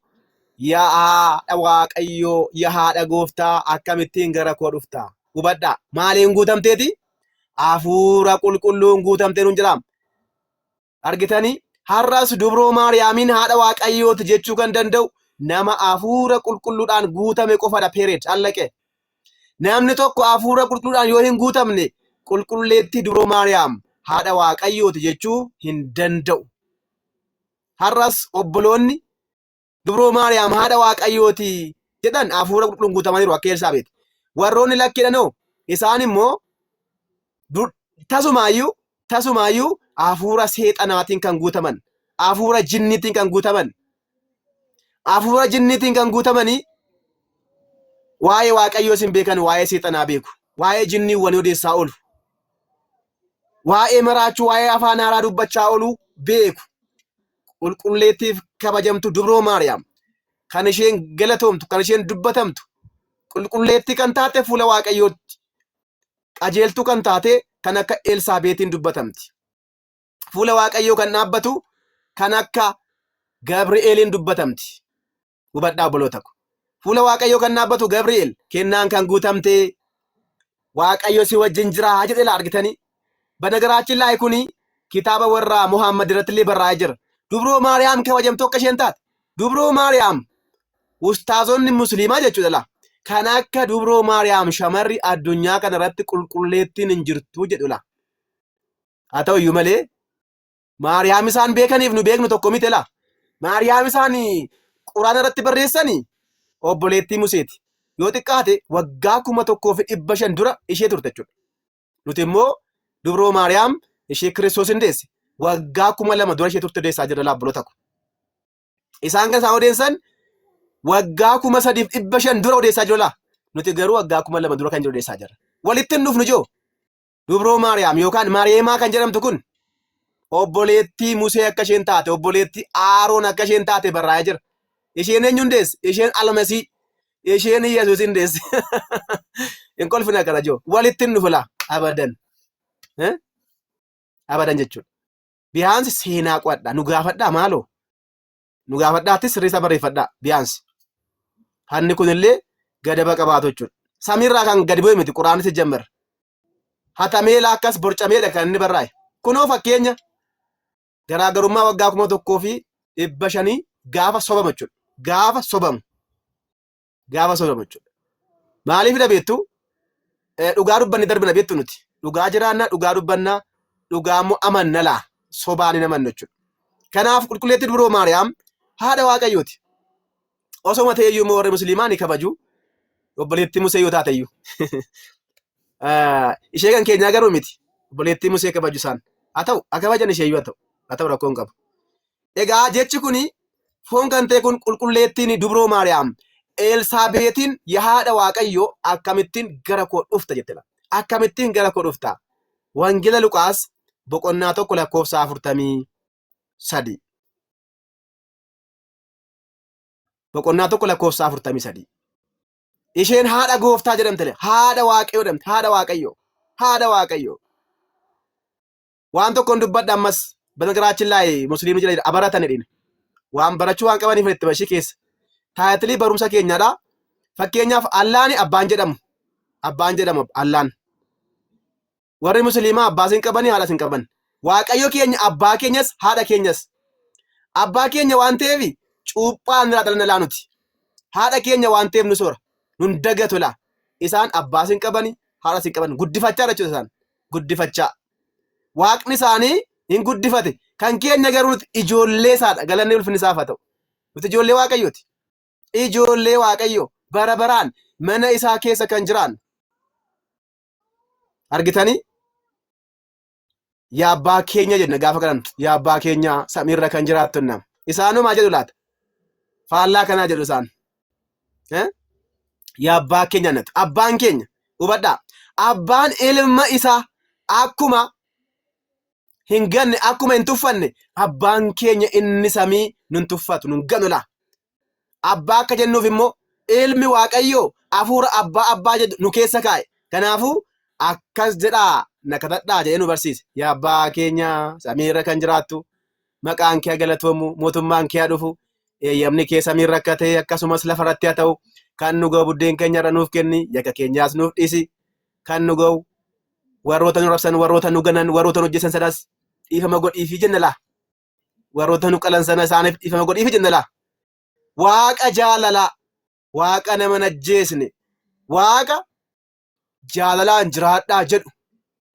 yaa haadha waaqayyoo yaa haadha gooftaa akkamittiin gara koo dhufta hubadhaa maaliin guutamteeti hafuura qulqulluun guutamtee nuun jedhama argitanii har'as dubroo maariyaamin haadha waaqayyooti jechuu kan danda'u nama hafuura qulqulluudhaan guutame qofadha period allaqe namni tokko hafuura qulqulluudhaan yoo hin guutamne qulqulleetti dubroo maariyaam haadha waaqayyooti jechuu hin danda'u har'as obboloonni dubroo maariyaam haadha waaqayyooti jedhan hafuura qulqulluun guutamaniiru akka Elsaabeet warroonni lakkiidhanoo isaan immoo tasumaayyuu hafuura seexanaatiin kan guutaman hafuura jinniitiin kan guutaman hafuura jinniitiin kan guutamanii waa'ee waaqayyoo sin beekan waa'ee seexanaa beeku waa'ee jinniiwwan odeessaa oolu waa'ee maraachuu waa'ee afaan haaraa dubbachaa oolu beeku qulqulleettiif kabajamtu dubroo maariyaam kan isheen galatoomtu kan isheen dubbatamtu qulqulleettii kan taate fuula waaqayyootti qajeeltuu kan taate kan akka Elsaabeetiin dubbatamti fuula waaqayyoo kan dhaabbatu kan akka Gabri'eeliin dubbatamti hubadhaa obboloota ko fuula waaqayyoo kan dhaabbatu Gabri'eel kennaan kan guutamte waaqayyo si wajjin jira jedhela argitanii banagaraachin laay kuni kitaaba warraa Muhammad irrattillee barraa'ee jira dubroo maariyaam kabajamtuu akka isheen taate dubroo maariyaam ustaazonni musliimaa jechuudha kan akka dubroo maariyaam shamarri addunyaa kana irratti qulqulleettiin hin jirtu jedhula haa ta'u iyyuu malee maariyaam isaan beekaniif nu beeknu tokko miti la maariyaam isaan quraana irratti barreessanii obboleettii Museeti yoo xiqqaate waggaa 1500 dura ishee turte jechuudha nuti immoo dubroo maariyaam ishee Kiristoos hin deesse waggaa 2000 dura ishee turte deessaa jirra obboloota ko isaan kan isaan odeessan waggaa 3500 dura odeessaa jirra nuti garuu waggaa 2000 dura kan jiru odeessaa jirra walitti hin dhufnu joo dubroo maariyaam yookaan maariyeemaa kan jedhamtu kun obboleettii Musee akka isheen taate obboleettii Aaroon akka isheen taate barraa'ee jira isheen eenyuun deesse isheen Almasii isheen Yesuus hin deesse hin kolfina kana joo walitti hin dhufu la abadan abadan jechuudha biyaansi seenaa qo'adhaa nu gaafadhaa maaloo nu gaafadhaattis sirriisa barreeffadhaa biyaansi hanni kunillee gadaba qabaatu jechuudha samiirraa kan gadi bu'e miti quraanitti jammar hatameela akkas borcameedha kan inni barraa'e kunoo fakkeenya garaagarummaa waggaa 1500 gaafa sobamu jechuudha gaafa sobamu jechuudha maaliif dhabeettu dhugaa dubbanni darbina beettu nuti dhugaa jiraannaa dhugaa dubbannaa dhugaa immoo amanna laa sobaan hin amannu jechuudha kanaaf qulqulleetti dubroo maariyaam haadha waaqayyooti osoma ta'eyyuu immoo warri musliimaa ni kabaju obboleettii Musee yoo taateyyuu ishee kan keenyaa garuu miti obboleettii Musee kabaju isaan haa ta'u akabajan ishee yoo ta'u rakkoon qabu egaa jechi kuni foon kan ta'e kun qulqulleettiin dubroo maariyaam Elsaabeetiin yaa haadha waaqayyoo akkamittiin gara koo dhufta jettela akkamittiin gara koo dhufta wangeela Luqaas boqonnaa 1 lakkoofsa 43 boqonnaa 1 lakkoofsa 43 isheen haadha gooftaa jedhamtele haadha waaqayyoo jedhamte haadha waaqayyoo waan tokkoon dubbadha ammas banagaraachin laay musliimni jira abaratan jedhine waan barachuu waan qabaniif itti bashii keessa taayitilii barumsa keenyaadha fakkeenyaaf allaani abbaan jedhamu allaan warri musliimaa abbaa hin qabanii haadha hin qaban. Waaqayyo keenya abbaa keenyas haadha keenyas. Abbaa keenya waan ta'eef cuuphaan irraa dhala nalaa nuti. Haadha keenya waan ta'eef nu soora. Nun dagatu laa. Isaan abbaa hin qabanii haadha hin qaban. Guddifachaa jechuudha isaan. Guddifachaa. Waaqni isaanii hin guddifate. Kan keenya garuu nuti ijoollee isaadha. Galanni ulfinni isaaf haa ta'u. Nuti ijoollee Waaqayyooti. Ijoollee Waaqayyo bara baraan mana isaa keessa kan jiraan. Argitanii? Yaa abbaa keenya jenna gaafa kadhannu. Yaa abbaa keenya samiirra kan jiraattu nama. Isaanuu maa jedhu laata? Faallaa kanaa jedhu isaan. Yaa abbaa keenya natu. Abbaan keenya hubadhaa. Abbaan ilma isaa akkuma hin ganne akkuma hin tuffanne abbaan keenya inni samii nun tuffatu nun ganu laa. Abbaa akka jennuuf immoo ilmi Waaqayyoo hafuura abbaa jedhu nu keessa kaa'e. Kanaafuu akkas jedhaa na kadhadhaa jedhee nu barsiise. Yaa abbaa keenya samiirra kan jiraattu maqaan kee galatoomu mootummaan kee dhufu eeyyamni kee samiirra akka ta'e akkasumas lafarratti haa ta'u kan nu ga'u buddeen keenya irra nuuf kenni yakka keenyaas nuuf dhiisi kan nu ga'u warroota nu rabsan warroota nu ganan warroota nu hojjetan sanas dhiifama godhiifii jenna laa. Warroota nu qalan sana isaaniif dhiifama godhiifii jenna laa. Waaqa jaalalaa, Waaqa nama najjeesne, Waaqa jaalalaan jiraadhaa jedhu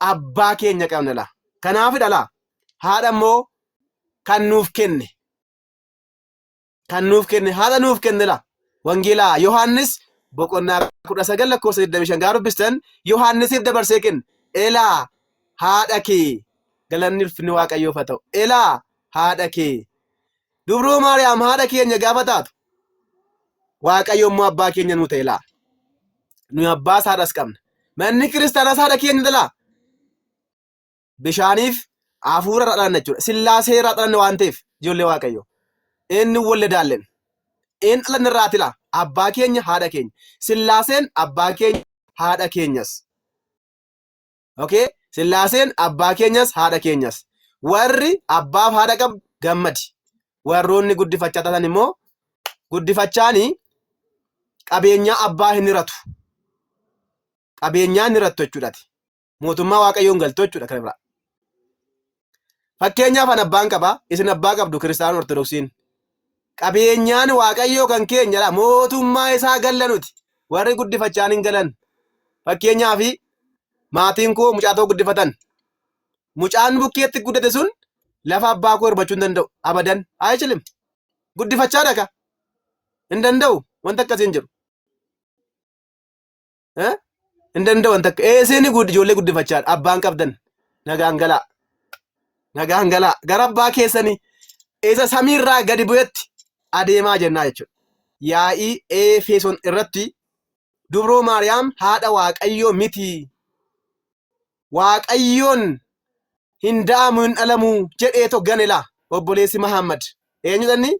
abbaa keenya qabna laa. Kanaafidha laa. Haadha immoo kan nuuf kenne. Kan nuuf kenne haadha nuuf kenne laa. Wangeelaa Yohaannis boqonnaa 19:25 gaafa dubbistan Yohaannisiif dabarsee kenne. Elaa haadha kee galanni ulfinni Waaqayyoof haa ta'u. Elaa haadha kee. Dubroo Maariyaam haadha keenya gaafa taatu Waaqayyo immoo abbaa keenya nuu ta'e laa. Nuyi abbaas haadhas qabna. Manni kiristaanaas haadha keenya laa. Bishaaniif hafuura irraa dhalanna jechuudha. Sillaasee irraa dhalanne waan ta'eef ijoollee Waaqayyo. Inni wallee daallen. Inni dhalanne irraati laa. Abbaa keenya haadha keenya. Sillaaseen abbaa keenya haadha keenyas. Okay? Sillaaseen abbaa keenyas haadha keenyas. Warri abbaaf haadha qabu gammadi. Warroonni guddifachaa taatan immoo guddifachaanii qabeenyaa abbaa hin hiratu. Qabeenyaa hin hiratu jechuudhaati. Mootummaa Waaqayyoon galtu jechuudha kana biraa. Fakkeenyaaf an abbaan qabaa, isin abbaa qabdu Kiristaanota Ortodoksiin. Qabeenyaan Waaqayyoo kan keenyadha. Mootummaa isaa galla nuti. Warri guddifachaan hin galan. Fakkeenyaaf maatiin koo mucaa tokko guddifatan. Mucaan bukkeetti guddate sun lafa abbaa koo hirbachuu hin danda'u. Abadan. Haa cilim. Guddifachaa dhaqa. Hin danda'u. Wanta akkasii hin jiru. Hin danda'u wanta akka. Isin ijoollee guddifachaadha. Abbaan qabdan. Nagaan galaa. Nagaan galaa. Gara abbaa keessanii isa samiirraa gadi bu'etti adeemaa jennaa jechuudha. Yaa'ii Efesoon irratti dubroo Maariyaam haadha Waaqayyoo miti. Waaqayyoon hin da'amu hin dhalamu jedhee toggane laa obboleessi Mahammad. Eenyu tanni?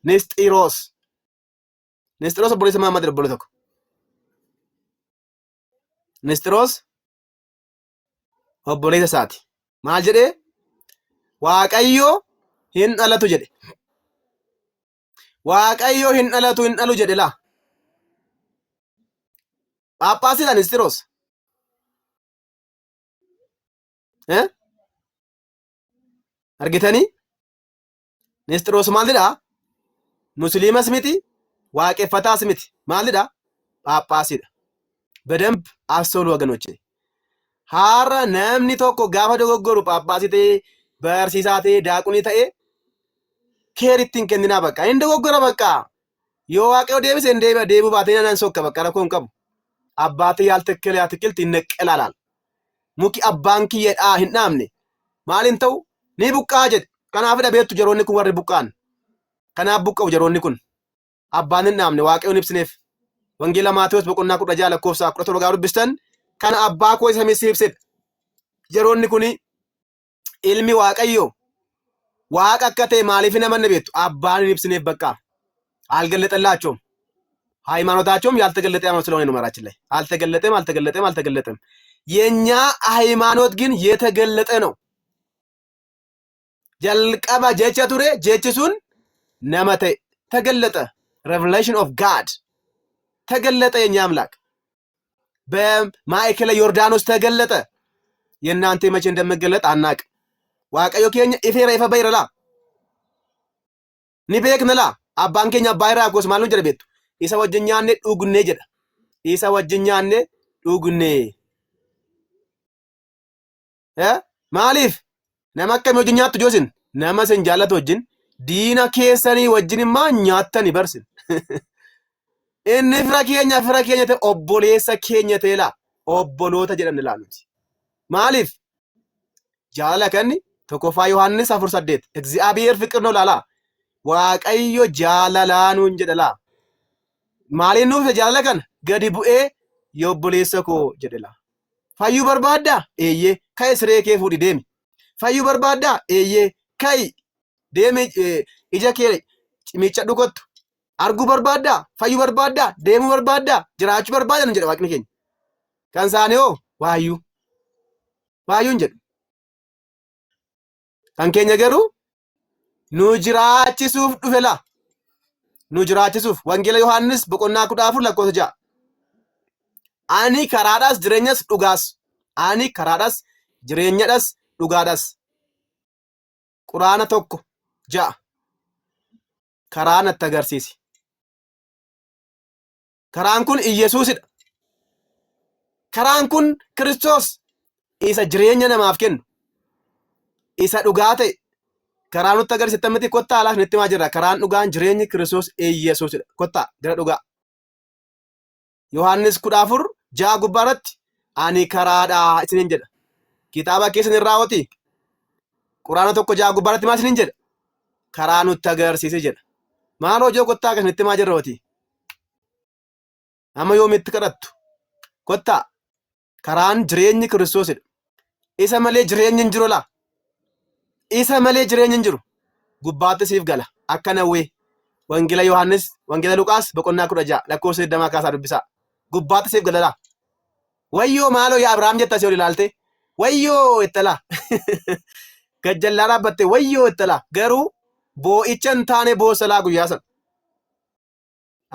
Nisxiroos. Nisxiroos obboleessi Mahammad obbolee tokko. Nisxiroos obboleessa isaati. Maal jedhee? Waaqayyoo hin dhalatu jedhe. Waaqayyoo hin dhalatu hin dhalu jedhe laa. Phaaphaasiidha Nisxiroos. Argitanii? Nisxiroos maalidha? Musliimas miti, waaqeffataas miti. Maalidha? Phaaphaasiidha. በደንብ አስተውሉ ወገኖቼ። har'a namni tokko gaafa dogoggoru Phaaphaasii ta'ee barsiisaa ta'ee daaqunii ta'ee keeritti hin kenninaa bakka. Inni dogoggora bakka. Yoo Waaqayyo deebise hin deebi'u baatee nan sokka bakka rakkoo hin qabu. Abbaatee yaaltekkele yaatikilti hin neqqelaalaal. Muki abbaan kiyyeedhaa hin dhaamne. Maaliin ta'u ni buqqaa jedhe. Kanaafidha beektu jaroonni kun warri buqqaan. Kanaaf buqqa'u jaroonni kun. Abbaan hin dhaamne Waaqayyoon ibsineef. Wangeela Maatewos boqonnaa 16 lakkoofsa 17 gaafa dubbistan kana abbaa koo isa ibsedha. Jaroonni kun ilmi Waaqayyoo waaqa akka ta'e maaliif hin amanne beektu? Abbaan hin ibsineef bakka. አልገለጠላቸውም። ሃይማኖታቸውም ያልተገለጠ ሃይማኖት ስለሆነ ነው። መራችን ላይ አልተገለጠም። የኛ ሃይማኖት ግን የተገለጠ ነው። ጀልቀባ ጀቸ ቱሬ ጀችሱን ነመተ ተገለጠ። revelation of God ተገለጠ። የኛ አምላክ በማዕከለ ዮርዳኖስ ተገለጠ። የእናንተ መቼ እንደምገለጥ አናቅ። waaqayyo keenya ifeera ifa bayrala ni beeknala abbaan keenya abbaa irraa goos maal nu jedha beektu isa wajjin nyaanne dhugunnee jedha isa wajjin nyaanne dhugunnee maaliif nama akkami wajjin nyaattu joosin nama sin jaallatu wajjin diina keessanii wajjin immaa nyaattani barsin inni fira keenya ta'e obboleessa keenya ta'e laa obboloota jedhamne laa nuti maaliif jaalala kanni tokkoffaa Yohaannis 4:8 እግዚአብሔር ፍቅር ነው ላላ waaqayyo jaalalaa nuun jedha laa maaliin nuuf jaalala kana gadi bu'ee yobboleessa koo jedhe laa fayyuu barbaaddaa eeyyee ka'e siree kee fuudhi deemi fayyuu barbaaddaa eeyyee ka'e deemi ija kee cimicha dhukottu arguu barbaaddaa fayyuu barbaaddaa deemuu barbaaddaa jiraachuu barbaaddan jedha waaqni keenya kan isaanii hoo waayyuun jedhu kan keenya garuu nu jiraachisuuf dhufe laa nu jiraachisuuf wangeela Yohaannis boqonnaa 14 lakkoofsa 6 ani karaadhaas jireenyas dhugaas ani karaadhaas jireenyadhaas dhugaadhaas quraana 1:6 karaa natti agarsiisi karaan kun Iyesuusidha karaan kun Kiristoos isa jireenya namaaf kennu isa dhugaa ta'e karaa nutti agarsiisan miti kottaa alaaf nitti maa jirra karaan dhugaan jireenyi Kiristoos Iyesuusidha kottaa gara dhugaa Yohaannis 14:6 gubbaarratti ani karaadhaa isiniin jedha kitaaba keessan irraa hoti quraana 1:6 gubbaarratti maa isiniin jedha karaa nutti agarsiise jedha maal hojii kottaa akkas nitti maa jirra hoti amma yoomitti kadhattu kottaa karaan jireenyi Kiristoosidha isa malee jireenyi hin jiru laa isa malee jireenyi hin jiru gubbaatti siif gala akka nawwee wangeela Yohaannis wangeela Luqaas boqonnaa 16 lakkoofsa 20 kaasaa dubbisaa gubbaatti siif gala laa wayyoo maaloo yaa Abrahaam jetta si ol ilaalte wayyoo ittala gajjallaa dhaabbatte wayyoo ittala garuu boo'icha hin taane boosalaa guyyaa sana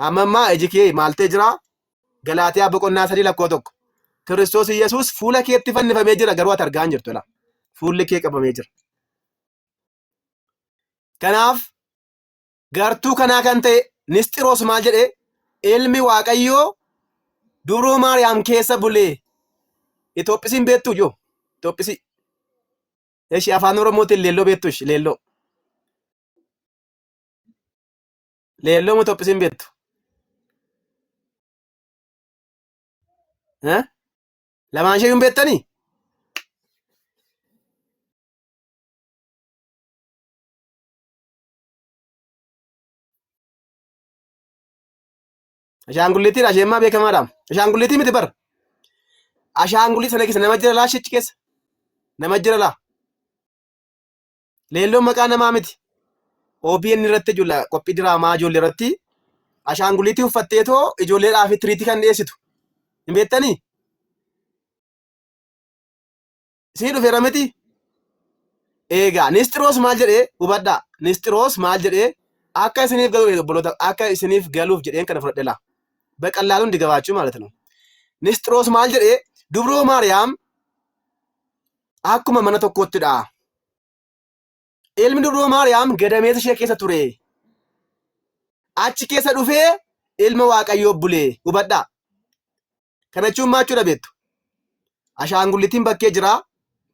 amammaa iji kee maaltee jira Galaatiyaa boqonnaa 3 lakkoofsa 1 Kiristoos Iyesuus fuula keetti fannifamee jira garuu ati argaa hin jirtu laa fuulli kee qabamee jira kanaaf gartuu kanaa kan ta'e Nisxiroos maal jedhe ilmi waaqayyoo dubroo Maariyaam keessa bulee Itoophisiin beektu joo Itoophisi eshi afaan Oromootiin leelloo beektu ishi leelloo mu Itoophisiin beektu lamaan ishee hin beektanii ashaangulliitiin asheemmaa beekamaadhaam ashaangulliitii miti bar ashaangullii sana keessa nama jira laa shichi keessa nama jira laa leelloon maqaa namaa miti OBN irratti qophii diraamaa ijoollee irratti ashaangulliitii uffatteetoo ijoolleedhaaf tiriitii kan dhiyeessitu hin beektanii sii dhufeera miti eegaa Nisxiroos maal jedhee hubadhaa Nisxiroos maal jedhee akka isiniif galuuf obboloota akka isiniif galuuf jedheen kana fudhadhe laa በቀላሉ እንዲገባችሁ ማለት ነው Nisxiroos maal jedhee dubroo Maariyaam akkuma mana tokkottidha ilmi dubroo Maariyaam gadameessa ishee keessa ture achi keessa dhufee ilma waaqayyoo bulee hubadhaa kana jechuun maachuudha beektu ashaangulliitiin bakkee jira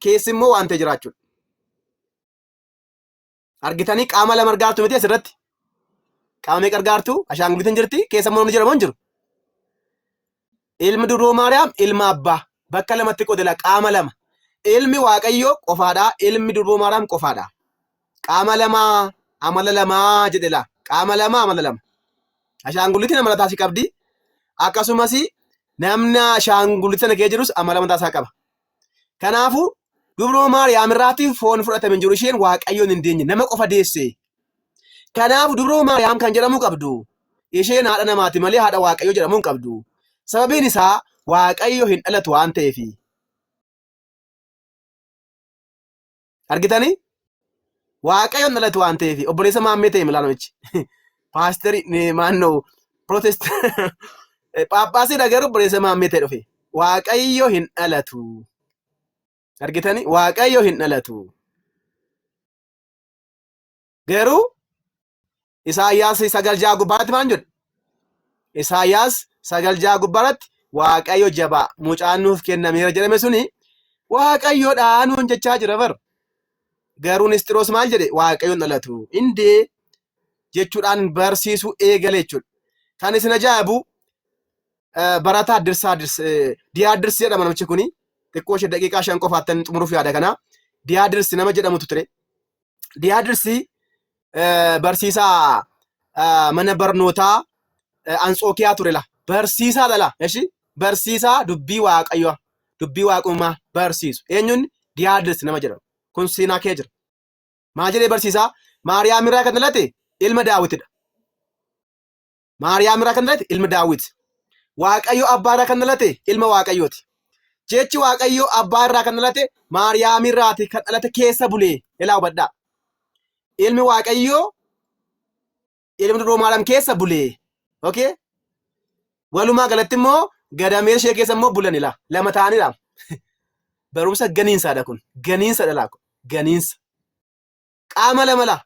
keessi immoo waan ta'e jiraachuudha argitanii qaama lama argaartu miti asirratti qaama meeqa argaartu ashaangulliitiin jirti keessa immoo namni jira moo hin jiru ilmi dubroo Maariyaam ilma abbaa bakka lamatti qoodela qaama lama ilmi waaqayyoo qofaadha ilmi dubroo Maariyaam qofaadha qaama lama amala lama jedhela qaama lama amala lama ashaangulliitiin amala taasii qabdi akkasumas namni ashaangulliitii sana keessa jirus amala mataasaa qaba kanaafuu dubroo Maariyaam irraati foon fudhatame jiru isheen waaqayyoon hin deenye nama qofa deesse kanaafuu dubroo Maariyaam kan jedhamu qabdu isheen haadha namaati malee haadha waaqayyoo jedhamu hin qabdu sababiin isaa waaqayyo hin dhalatu waan ta'eef argitanii waaqayyo hin dhalatu waan ta'eef obboleessa maammee ta'e milaanochi paasterii maannoo protest Phaaphaasiidha garuu obboleessa maammee ta'e dhufe waaqayyo hin dhalatu argitanii waaqayyo hin dhalatu. Garuu Isaayyaas 9 gubbaatti maal jedhu? Isaayyaas 9 gubbaatti waaqayyo jabaa mucaan nuuf kennameera jedhame suni waaqayyoodhaan nuun jechaa jira bar. Garuu Nisxiroos maal jedhe? Waaqayyoon dhalatu indee jechuudhaan barsiisuu eegale jechuudha. Kan isin ajaa'ibu barataa Diyaaddirsi jedhama namichi kuni. Xiqqoo ishee daqiiqaa 5 qofaattan xumuruuf yaada kana. Diyaaddirsi nama jedhamutu ture. Diyaaddirsi barsiisaa mana barnootaa Anxookiyaa ture la. Barsiisaa dhala. Eshi barsiisaa dubbii waaqayyo, dubbii waaqummaa barsiisu. Eenyuun? Diyaaddirsi nama jedhamu. Kun seenaa kee jira. Maal jedhee barsiisaa? Maariyaam irraa kan dhalate ilma Daawitidha. Maariyaam irraa kan dhalate ilma Daawit. Waaqayyo abbaa irraa kan dhalate ilma Waaqayyooti. Jechi waaqayyo abbaa irraa kan dhalate Maariyaam irraati kan dhalate keessa bulee. Ilaa hubadhaa. Ilmi waaqayyo ilma duroo Maariyaam keessa bulee. Okay? Walumaa galatti immoo gadamee ishee keessa immoo bulanila. Lama ta'anidha. Barumsa ganiinsaadha kun. Ganiinsa dhalaa kun. Ganiinsa. Qaama lama la.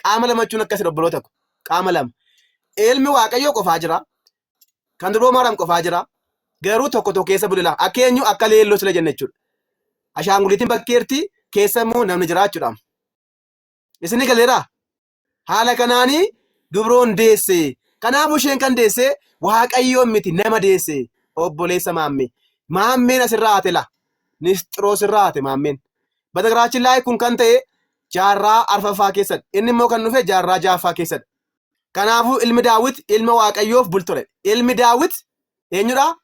Qaama lama jechuun akkasii obboloota kun. Qaama lama. Ilmi waaqayyo qofaa jira. Kan duroo Maariyaam qofaa jira. Garuu tokko tokko keessa bulila. Akka eenyu akka leelloo sila jenna jechuudha. Ashaanguliitiin bakkeerti keessa immoo namni jiraachuudha. Isin galeeraa? Haala kanaanii dubroon deesse. Kanaafuu isheen kan deesse waaqayyoon miti nama deesse. Obboleessa maammee. Maammeen asirraa haate la. Nisxiroos irraa haate maammeen. Badagaraachin laayii kun kan ta'e jaarraa arfaffaa keessadha. Inni immoo kan dhufe jaarraa jaaffaa keessadha. Kanaafuu ilmi Daawit ilma waaqayyoof bultore. Ilmi Daawit eenyudha?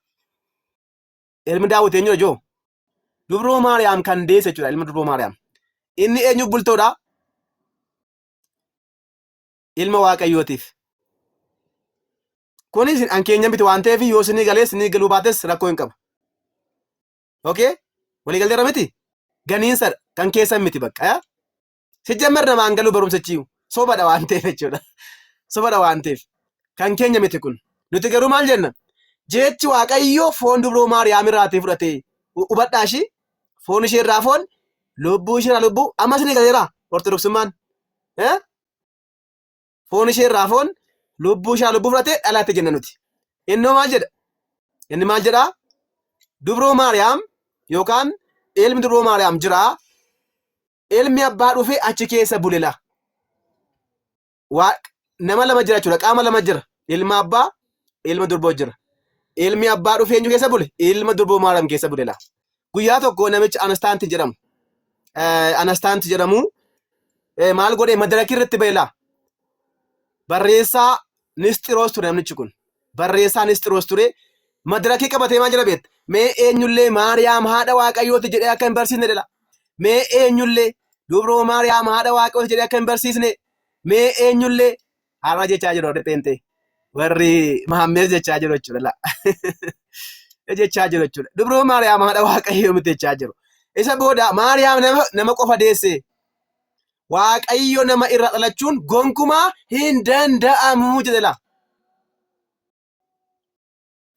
Ilmi Daawit eenyudha joo? Dubroo Maariyaam kan deesse jechuudha. Ilma dubroo Maariyaam. Inni eenyu bultoodha? Ilma waaqayyootiif. Kunis an keenya miti waan ta'eef yoo isinii galee isinii galuu baates rakkoo hin qabu. Okay? Walii galteera miti? Ganiinsa kan keessan miti bakka. Sijjammar namaan galuu barumsachiiyu. Sobadha waan ta'eef jechuudha. Sobadha waan ta'eef. Kan keenya miti kun. Nuti garuu maal jenna? Jechi waaqayyoo foon dubroo Maariyaam irraatii fudhatee hubadhaa ishii foon ishee irraa foon lubbuu ishee irraa lubbuu amma isinii galeera ortodoksummaan. Foon ishee irraa foon lubbuu ishee lubbuu fudhatee dhalaatti jenna nuti. Innoo maal jedha? Inni maal jedhaa? Dubroo Maariyaam yookaan ilmi dubroo Maariyaam jiraa. Ilmi abbaa dhufee achi keessa bulela. Nama lama jira jechuudha. Qaama lama jira. Ilma abbaa, ilma durboo jira. Ilmi abbaa dhufee eenyu keessa bule? Ilma durboo Maariyaam keessa bulela. Guyyaa tokko namichi Anastaanti jedhamu. Anastaanti jedhamu maal godhee madarakii irratti beela. Barreessaa Nisxiroos ture namichi kun. Barreessaa Nisxiroos ture. Madarakii qabatee maal jedha beekta? Mee eenyullee Maariyaam haadha waaqayyooti jedhee akka hin barsiisne dhala. Mee eenyullee dubroo Maariyaam haadha waaqayyooti jedhee akka hin barsiisne. Mee eenyullee har'a jechaa jiru warri Pheenxee. Warri Mahammed jechaa jiru jechuudha. Jechaa jiru jechuudha. Dubroo Maariyaam haadha waaqayyoo miti jechaa jiru. Isa booda Maariyaam nama qofa deesse. Waaqayyo nama irraa dhalachuun gonkumaa hin danda'amu jedhela.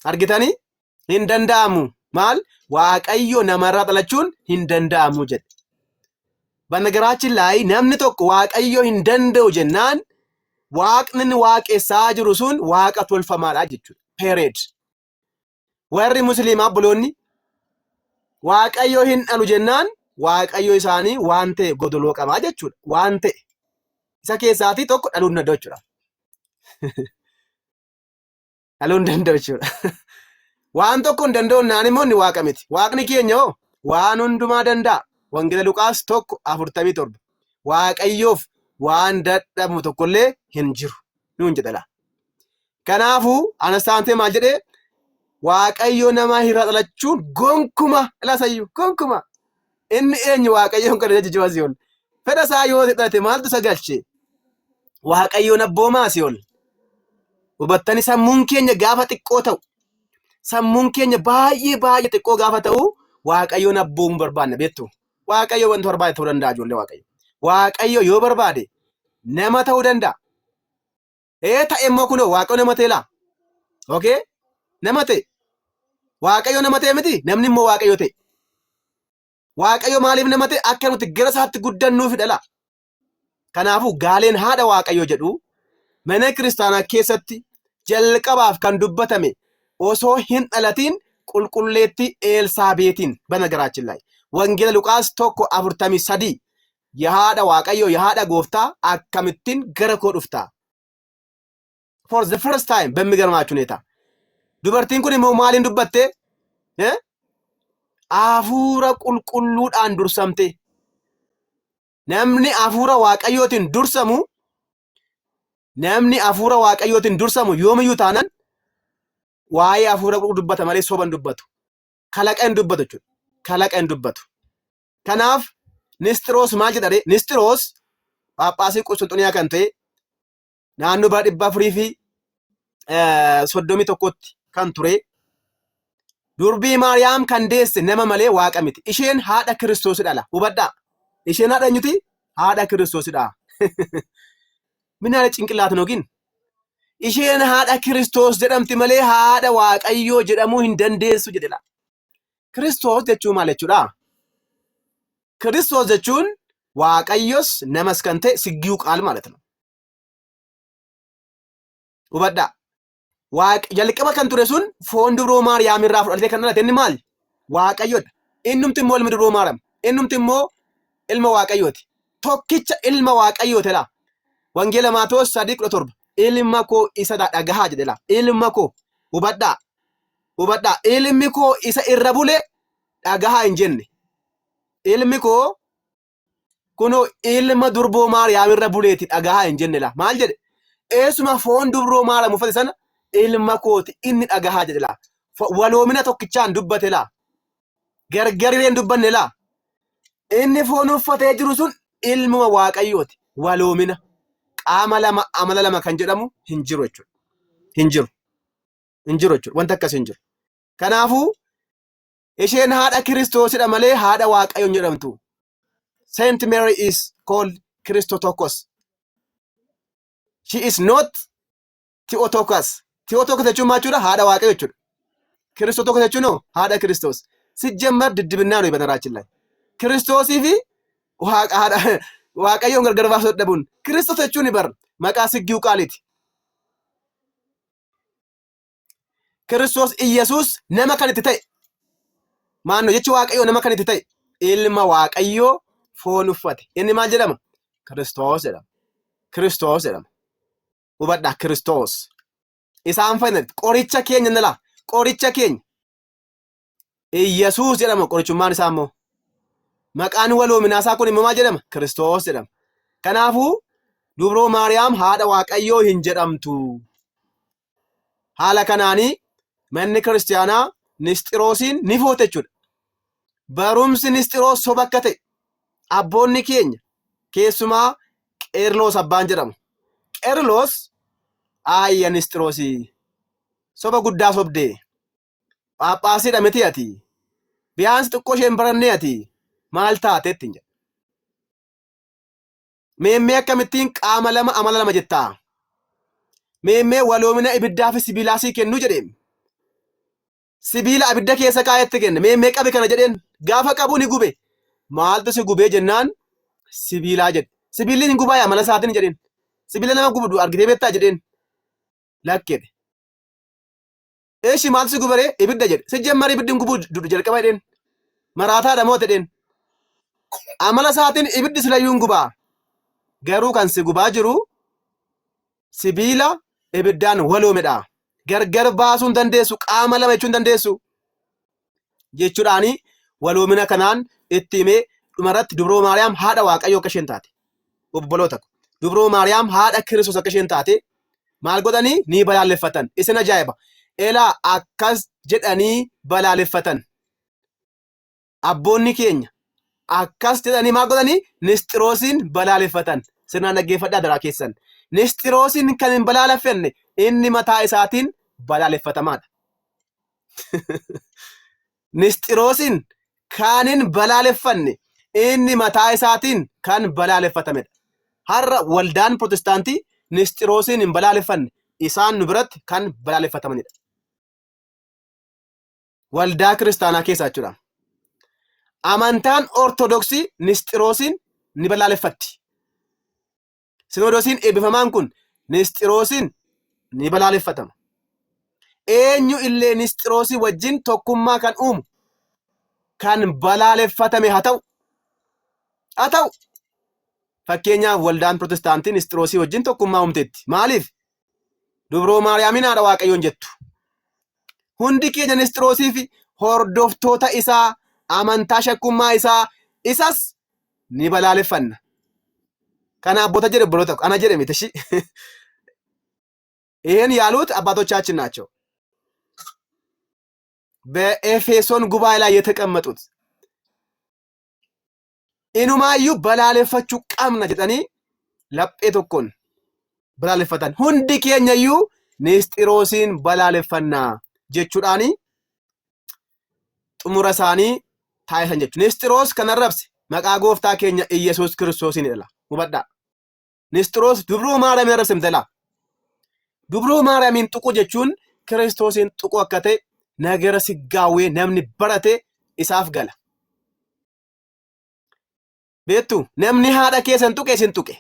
Argitanii? Hin danda'amu. Maal? Waaqayyo nama irraa dhalachuun hin danda'amu jedhe. Banagaraachin laayii namni tokko waaqayyo hin danda'u jennaan waaqni inni waaqessaa jiru sun waaqa tolfamaadha jechuudha. Period. Warri musliimaa buloonni waaqayyo hin dhalu jennaan waaqayyo isaanii waan ta'e godoloo qabaa jechuudha. Waan ta'e isa keessaatii tokko dhaluu hin danda'u jechuudha. Dhaluu hin danda'u jechuudha. Waan tokko hin danda'u naan immoo inni waaqa miti. Waaqni keenya hoo waan hundumaa danda'a. Wangeela Luqaas 1:47. Waaqayyoof waan dadhabu tokkollee hin jiru. Nuun jedhala. Kanaafuu Anastaantee maal jedhee waaqayyo nama irraa dhalachuun gonkuma ilaasayyu gonkuma. Inni eenyu waaqayyoon kan jajjabaa si ol. Fedha isaa yoo hidhate maaltu isa galche? Waaqayyoon abboomaa si ol. Hubattanii sammuun keenya gaafa xiqqoo ta'u, sammuun keenya baay'ee xiqqoo gaafa ta'u, waaqayyoon abboomuu barbaanna beektu. Waaqayyo wanta barbaade ta'uu danda'a ijoollee waaqayyo. Waaqayyo yoo barbaade nama ta'uu danda'a. Ta'e immoo kunoo waaqayyo nama ta'e laa. Okay? Nama ta'e. Waaqayyo nama ta'e miti namni immoo waaqayyo ta'e. Waaqayyo maaliif nama ta'e akka nuti gara isaatti guddannuuf dhala. Kanaafuu gaaleen haadha Waaqayyo jedhu mana kiristaanaa keessatti jalqabaaf kan dubbatame osoo hin dhalatiin qulqulleettii Elsaabeetiin በነገራችን ላይ wangeela Luqaas 1:43 yaada Waaqayyo yaada gooftaa akkamittiin gara koo dhufta for the first time በሚገርማችሁ ሁኔታ dubartiin kun immoo maaliin dubbatte hafuura qulqulluudhaan dursamte namni hafuura Waaqayyootiin dursamu yoomiyyuu taanan waa'ee hafuura qulqulluu dubbata malee soba hin dubbatu kalaqa hin dubbatu jechuudha kalaqa hin dubbatu. Kanaaf Nisxiroos maal jedhare? Nisxiroos Phaaphaasii Qusxunxiniyaa kan ta'e naannoo bara 431tti kan ture durbii Maariyaam kan deesse nama malee Waaqa miti. Isheen haadha Kiristoosidha. Hubadhaa. Isheen haadha eenyuti? Haadha Kiristoosidha. Minaala cinqillaat noogin. Isheen haadha Kiristoos jedhamti malee haadha Waaqayyoo jedhamuu hin dandeessu jedhela. Kiristoos jechuun maal jechuudha? Kiristoos jechuun Waaqayyos namas kan ta'e siggiyuu qaal ማለት ነው. Hubadhaa. Jalqaba kan ture sun foon dubroo Maariyaam irraa fudhatee kan dhalate inni maal? Waaqayyoodha. Innumti immoo ilma dubroo Maariyaam. Innumti immoo ilma Waaqayyooti. Tokkicha ilma Waaqayyooti laa. Wangeela Maatoos 3:17 ilma koo isa dhagahaa jedhela. Ilma koo hubadhaa. Hubadhaa. Ilmi koo isa irra bule dhagahaa hin jenne. Ilmi koo kunoo ilma durboo Maariyaam irra buleeti dhagahaa hin jenne laa. Maal jedhe? Eesuma foon dubroo Maariyaam uffate sana ilma kooti inni dhagahaa jedhe laa. Waloomina tokkichaan dubbate laa. Gargarireen dubbanne laa. Inni foon uffatee jiru sun ilmuma Waaqayyooti. Waloomina. Qaama lama amala lama kan jedhamu hin jiru jechuudha. Hin jiru jechuudha. Wanta akkas hin jiru. Kanaafuu isheen haadha Kiristoosidha malee haadha Waaqayyoo hin jedhamtu. Saint Mary is called Christotokos. She is not Theotokos. Theotokos jechuun maal jechuudha? Haadha Waaqayyoo jechuudha. Christotokos jechuun haadha Kiristoos. Sijjemmar diddibinaa nuyi በነገራችን ላይ Kiristoosii fi Waaqayyoon gargar baasuu dadhabuun Kiristoos jechuun bar maqaa siggiyuu qaaliiti. Kiristoos Iyyasuus nama kan itti ta'e maanno jechi Waaqayyoo nama kan itti ta'e ilma Waaqayyoo foon uffate. Inni maal jedhama? Kiristoos jedhama. Kiristoos jedhama. Hubadhaa Kiristoos. Isaan fayyadamte qoricha keenya nala qoricha keenya Iyyasuus jedhama qorichummaan isaa immoo. Maqaan waloominaa isaa kun immoo maal jedhama? Kiristoos jedhama. Kanaafuu dubroo Maariyaam haadha Waaqayyoo hin jedhamtu. Haala kanaanii manni kiristaanaa Nisxiroosiin ni foote jechuudha. Barumsi Nisxiroos soba akka ta'e abboonni keenya keessumaa Qeerloos abbaan jedhamu. Qeerloos ayya Nisxiroosii soba guddaa sobdee Phaaphaasiidha miti ati. Biyaansi xiqqoo isheen barannee ati. Maal taateetti hin jedhu. Meemmee akkamittiin qaama lama amala lama jettaa? Meemmee waloomina ibiddaa fi sibiilaa sii kennu jedheen. Sibiila abidda keessa kaayetti kenne. Meemmee qabi kana jedheen. Gaafa qabu ni gube. Maaltu si gubee jennaan sibiilaa jedhe. Sibiilli hin gubaa amala isaatiin jedheen. Sibiila nama gubu argitee beektaa jedheen. Lakkedhe. Eeshi maaltu si gubaree? Ibidda jedhe. Sijjammar ibiddi hin gubuu jalqaba jedheen. Maraataadha moo jedheen. Amala isaatiin ibiddi silayyuu hin gubaa. Garuu kan si gubaa jiru sibiila ibiddaan waloomedha. Gargar baasuu hin dandeessu. Qaama lama jechuu hin dandeessu. Jechuudhaani waloomina kanaan itti himee dhumarratti dubroo Maariyaam haadha Waaqayyoo akka isheen taate. Obboloota ko. Dubroo Maariyaam haadha Kiristoos akka isheen taate maal godhanii ni balaaleffatan. Isin ajaa'iba. Elaa akkas jedhanii balaaleffatan. Abboonni keenya akkas jedhanii maal godhanii Nisxiroosiin balaaleffatan. Sirnaan dhaggeeffadhaa daraa keessan. Nisxiroosiin kan hin balaaleffanne inni mataa isaatiin balaaleffatamaadha. Nisxiroosiin kan hin balaaleffanne inni mataa isaatiin kan balaaleffatamedha. Har'a waldaan Protestaantii Nisxiroosiin hin balaaleffanne isaan nu biratti kan balaaleffatamanidha. Waldaa kiristaanaa keessaa jechuudha. amantaan ortodoksii Nisxiroosin ni balaaleffatti. Sinoodosiin eebbifamaan kun Nisxiroosin ni balaaleffatama. Eenyu illee Nisxiroosii wajjin tokkummaa kan uumu kan balaaleffatame haa ta'u. Fakkeenyaaf waldaan Protestaantii Nisxiroosii wajjin tokkummaa uumteetti. Maaliif? Dubroo Maariyaamin haadha Waaqayyoon jettu. Hundi keenya Nisxiroosii fi hordoftoota isaa, amantaa shakkummaa isaa, isas ni balaaleffanna. Kana abbota jedhe obboloota ana jedhe miti እሺ ይሄን ያሉት አባቶቻችን ናቸው። በኤፌሶን ጉባኤ ላይ የተቀመጡት ኢኑማዩ በላለፈቹ ቀምና ጀጠኒ ለጴ tokkon balaaleffatan hundi keenyayyuu Nisxiroosiin balaaleffanna jechuudhaani xumura isaanii taasisan jechuudha. Nisxiroos kan arrabse maqaa gooftaa keenya Iyesuus Kiristoosiin dhala. Hubadhaa. Nisxiroos dubroo Maariyaam arrabse mtala. Dubroo Maariyaamin tuqu jechuun Kiristoosiin tuqu akka ta'e nagara siggaawee namni barate isaaf gala. Beektu namni haadha keessan tuqe isin tuqe.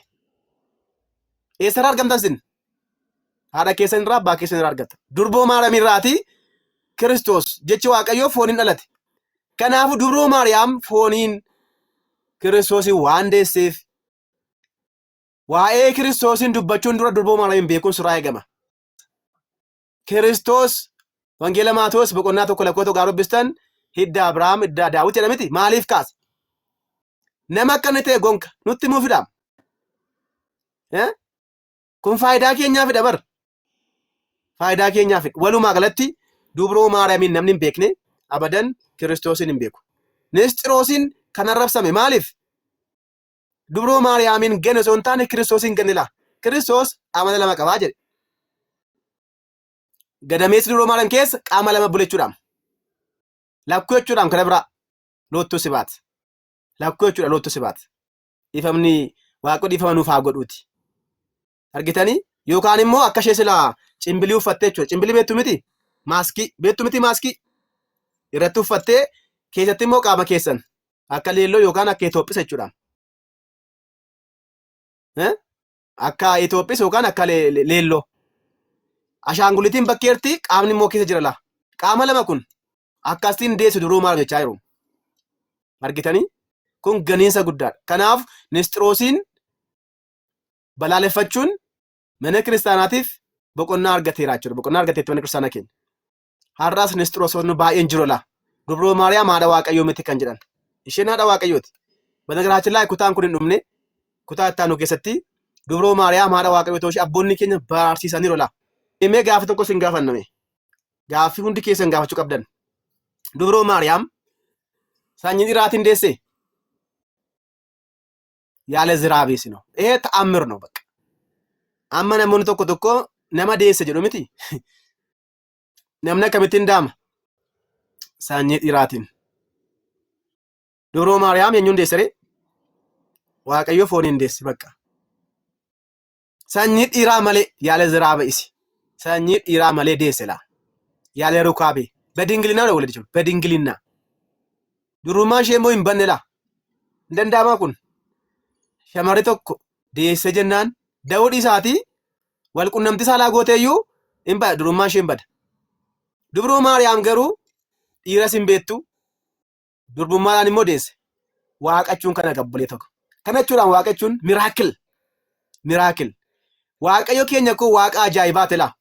Eessarraa argamtan sin? Haadha keessan irraa abbaa keessan irraa argata. Dubroo Maariyaam irraati Kiristoos jechi Waaqayyoo fooniin dhalate. Kanaafuu dubroo Maariyaam fooniin Kiristoosiin waan deesseef waa'ee Kiristoosiin dubbachuun dura dubroo Maariyaam beekuun sirraa eegama. Kiristoos wangeela Maatewos boqonnaa 1 gaarobbistan hidda Abrahaam hidda Daawit jedhamiti maaliif kaase? Nama akkana ta'e gonka nutti himuu fidam. Kun faayidaa keenyaaf dabar. Faayidaa keenyaaf walumaa galatti dubroo Maariyaamin namni hin beekne abadan Kiristoosin hin beeku. Nisxiroosin kan arrabsame maaliif? Dubroo Maariyaamin gane osoo hin taane Kiristoosin ganila. Kiristoos amala lama qabaa jedhe. Gadameessi dubroo Maariyaam keessa qaama lama bulechuudhaan. Lakkuu jechuudhaan kana biraa loottuu sibaat. Lakkuu jechuudha loottuu sibaat. Ifamni Waaqni ifama nuuf haa godhuuti. Argitanii? Yookaan immoo akka ishee silaa cimbilii uffattee jechuudha. Cimbilii beektu miti? Maaskii. Beektu miti maaskii? Irratti uffattee keessatti immoo qaama keessan akka leelloo yookaan akka Itoophis jechuudha. Akka Itoophis yookaan akka leelloo. Ashaangulitiin bakkeerti qaamni immoo keessa jira laa. Qaama lama kun akkasiin deessu dubroo Maariyaam jechaa jiru. Argitanii? Kun ganiinsa guddaadha. Kanaaf Nisxiroosiin balaaleffachuun mana kiristaanaatiif boqonnaa argateera jechuudha. Boqonnaa argateetti mana kiristaanaa keenya. Har'aas Nisxiroosonni baay'een jiru laa. Dubroo Maariyaam haadha Waaqayyoo miti kan jedhan. Isheen haadha Waaqayyooti. Banagaraachin laa kutaan kun hin dhumne kutaa ittaanu keessatti dubroo Maariyaam haadha Waaqayyoo ta'uu ishee abboonni keenya barsiisaniiru laa. Mee gaafa tokko sin gaafanname. Gaaffii hundi keessan gaafachuu qabdan. Dubroo Maariyaam sanyii dhiiraatiin deesse. Yaala ziraabeesi no. Ta'ammir no bakka. Amma namoonni tokko nama deesse jedhu miti. Namni akkamittiin daama? Sanyii dhiiraatiin. Dubroo Maariyaam eenyuun deessere? Waaqayyo fooniin deessi bakka. Sanyii dhiiraa malee yaala ziraabeesi. Sanyii dhiiraa malee deesse laa. Yaala rukaabee. Badingilina wala walitti jiru. Badingilina. Durummaa ishee immoo hin banne laa. Hin danda'amaa kun. Shamarri tokko deesse jennaan da'uu isaatii wal qunnamtii saalaa gooteeyyuu hin bada durummaa ishee hin bada. Dubroo Maariyaam garuu dhiiras hin beektu durbummaadhaan immoo deesse. Waaqachuun kana gabbulee tokko. Kana jechuudhaan waaqachuun miraakil. Waaqayyo keenya kun waaqa ajaa'ibaati laa.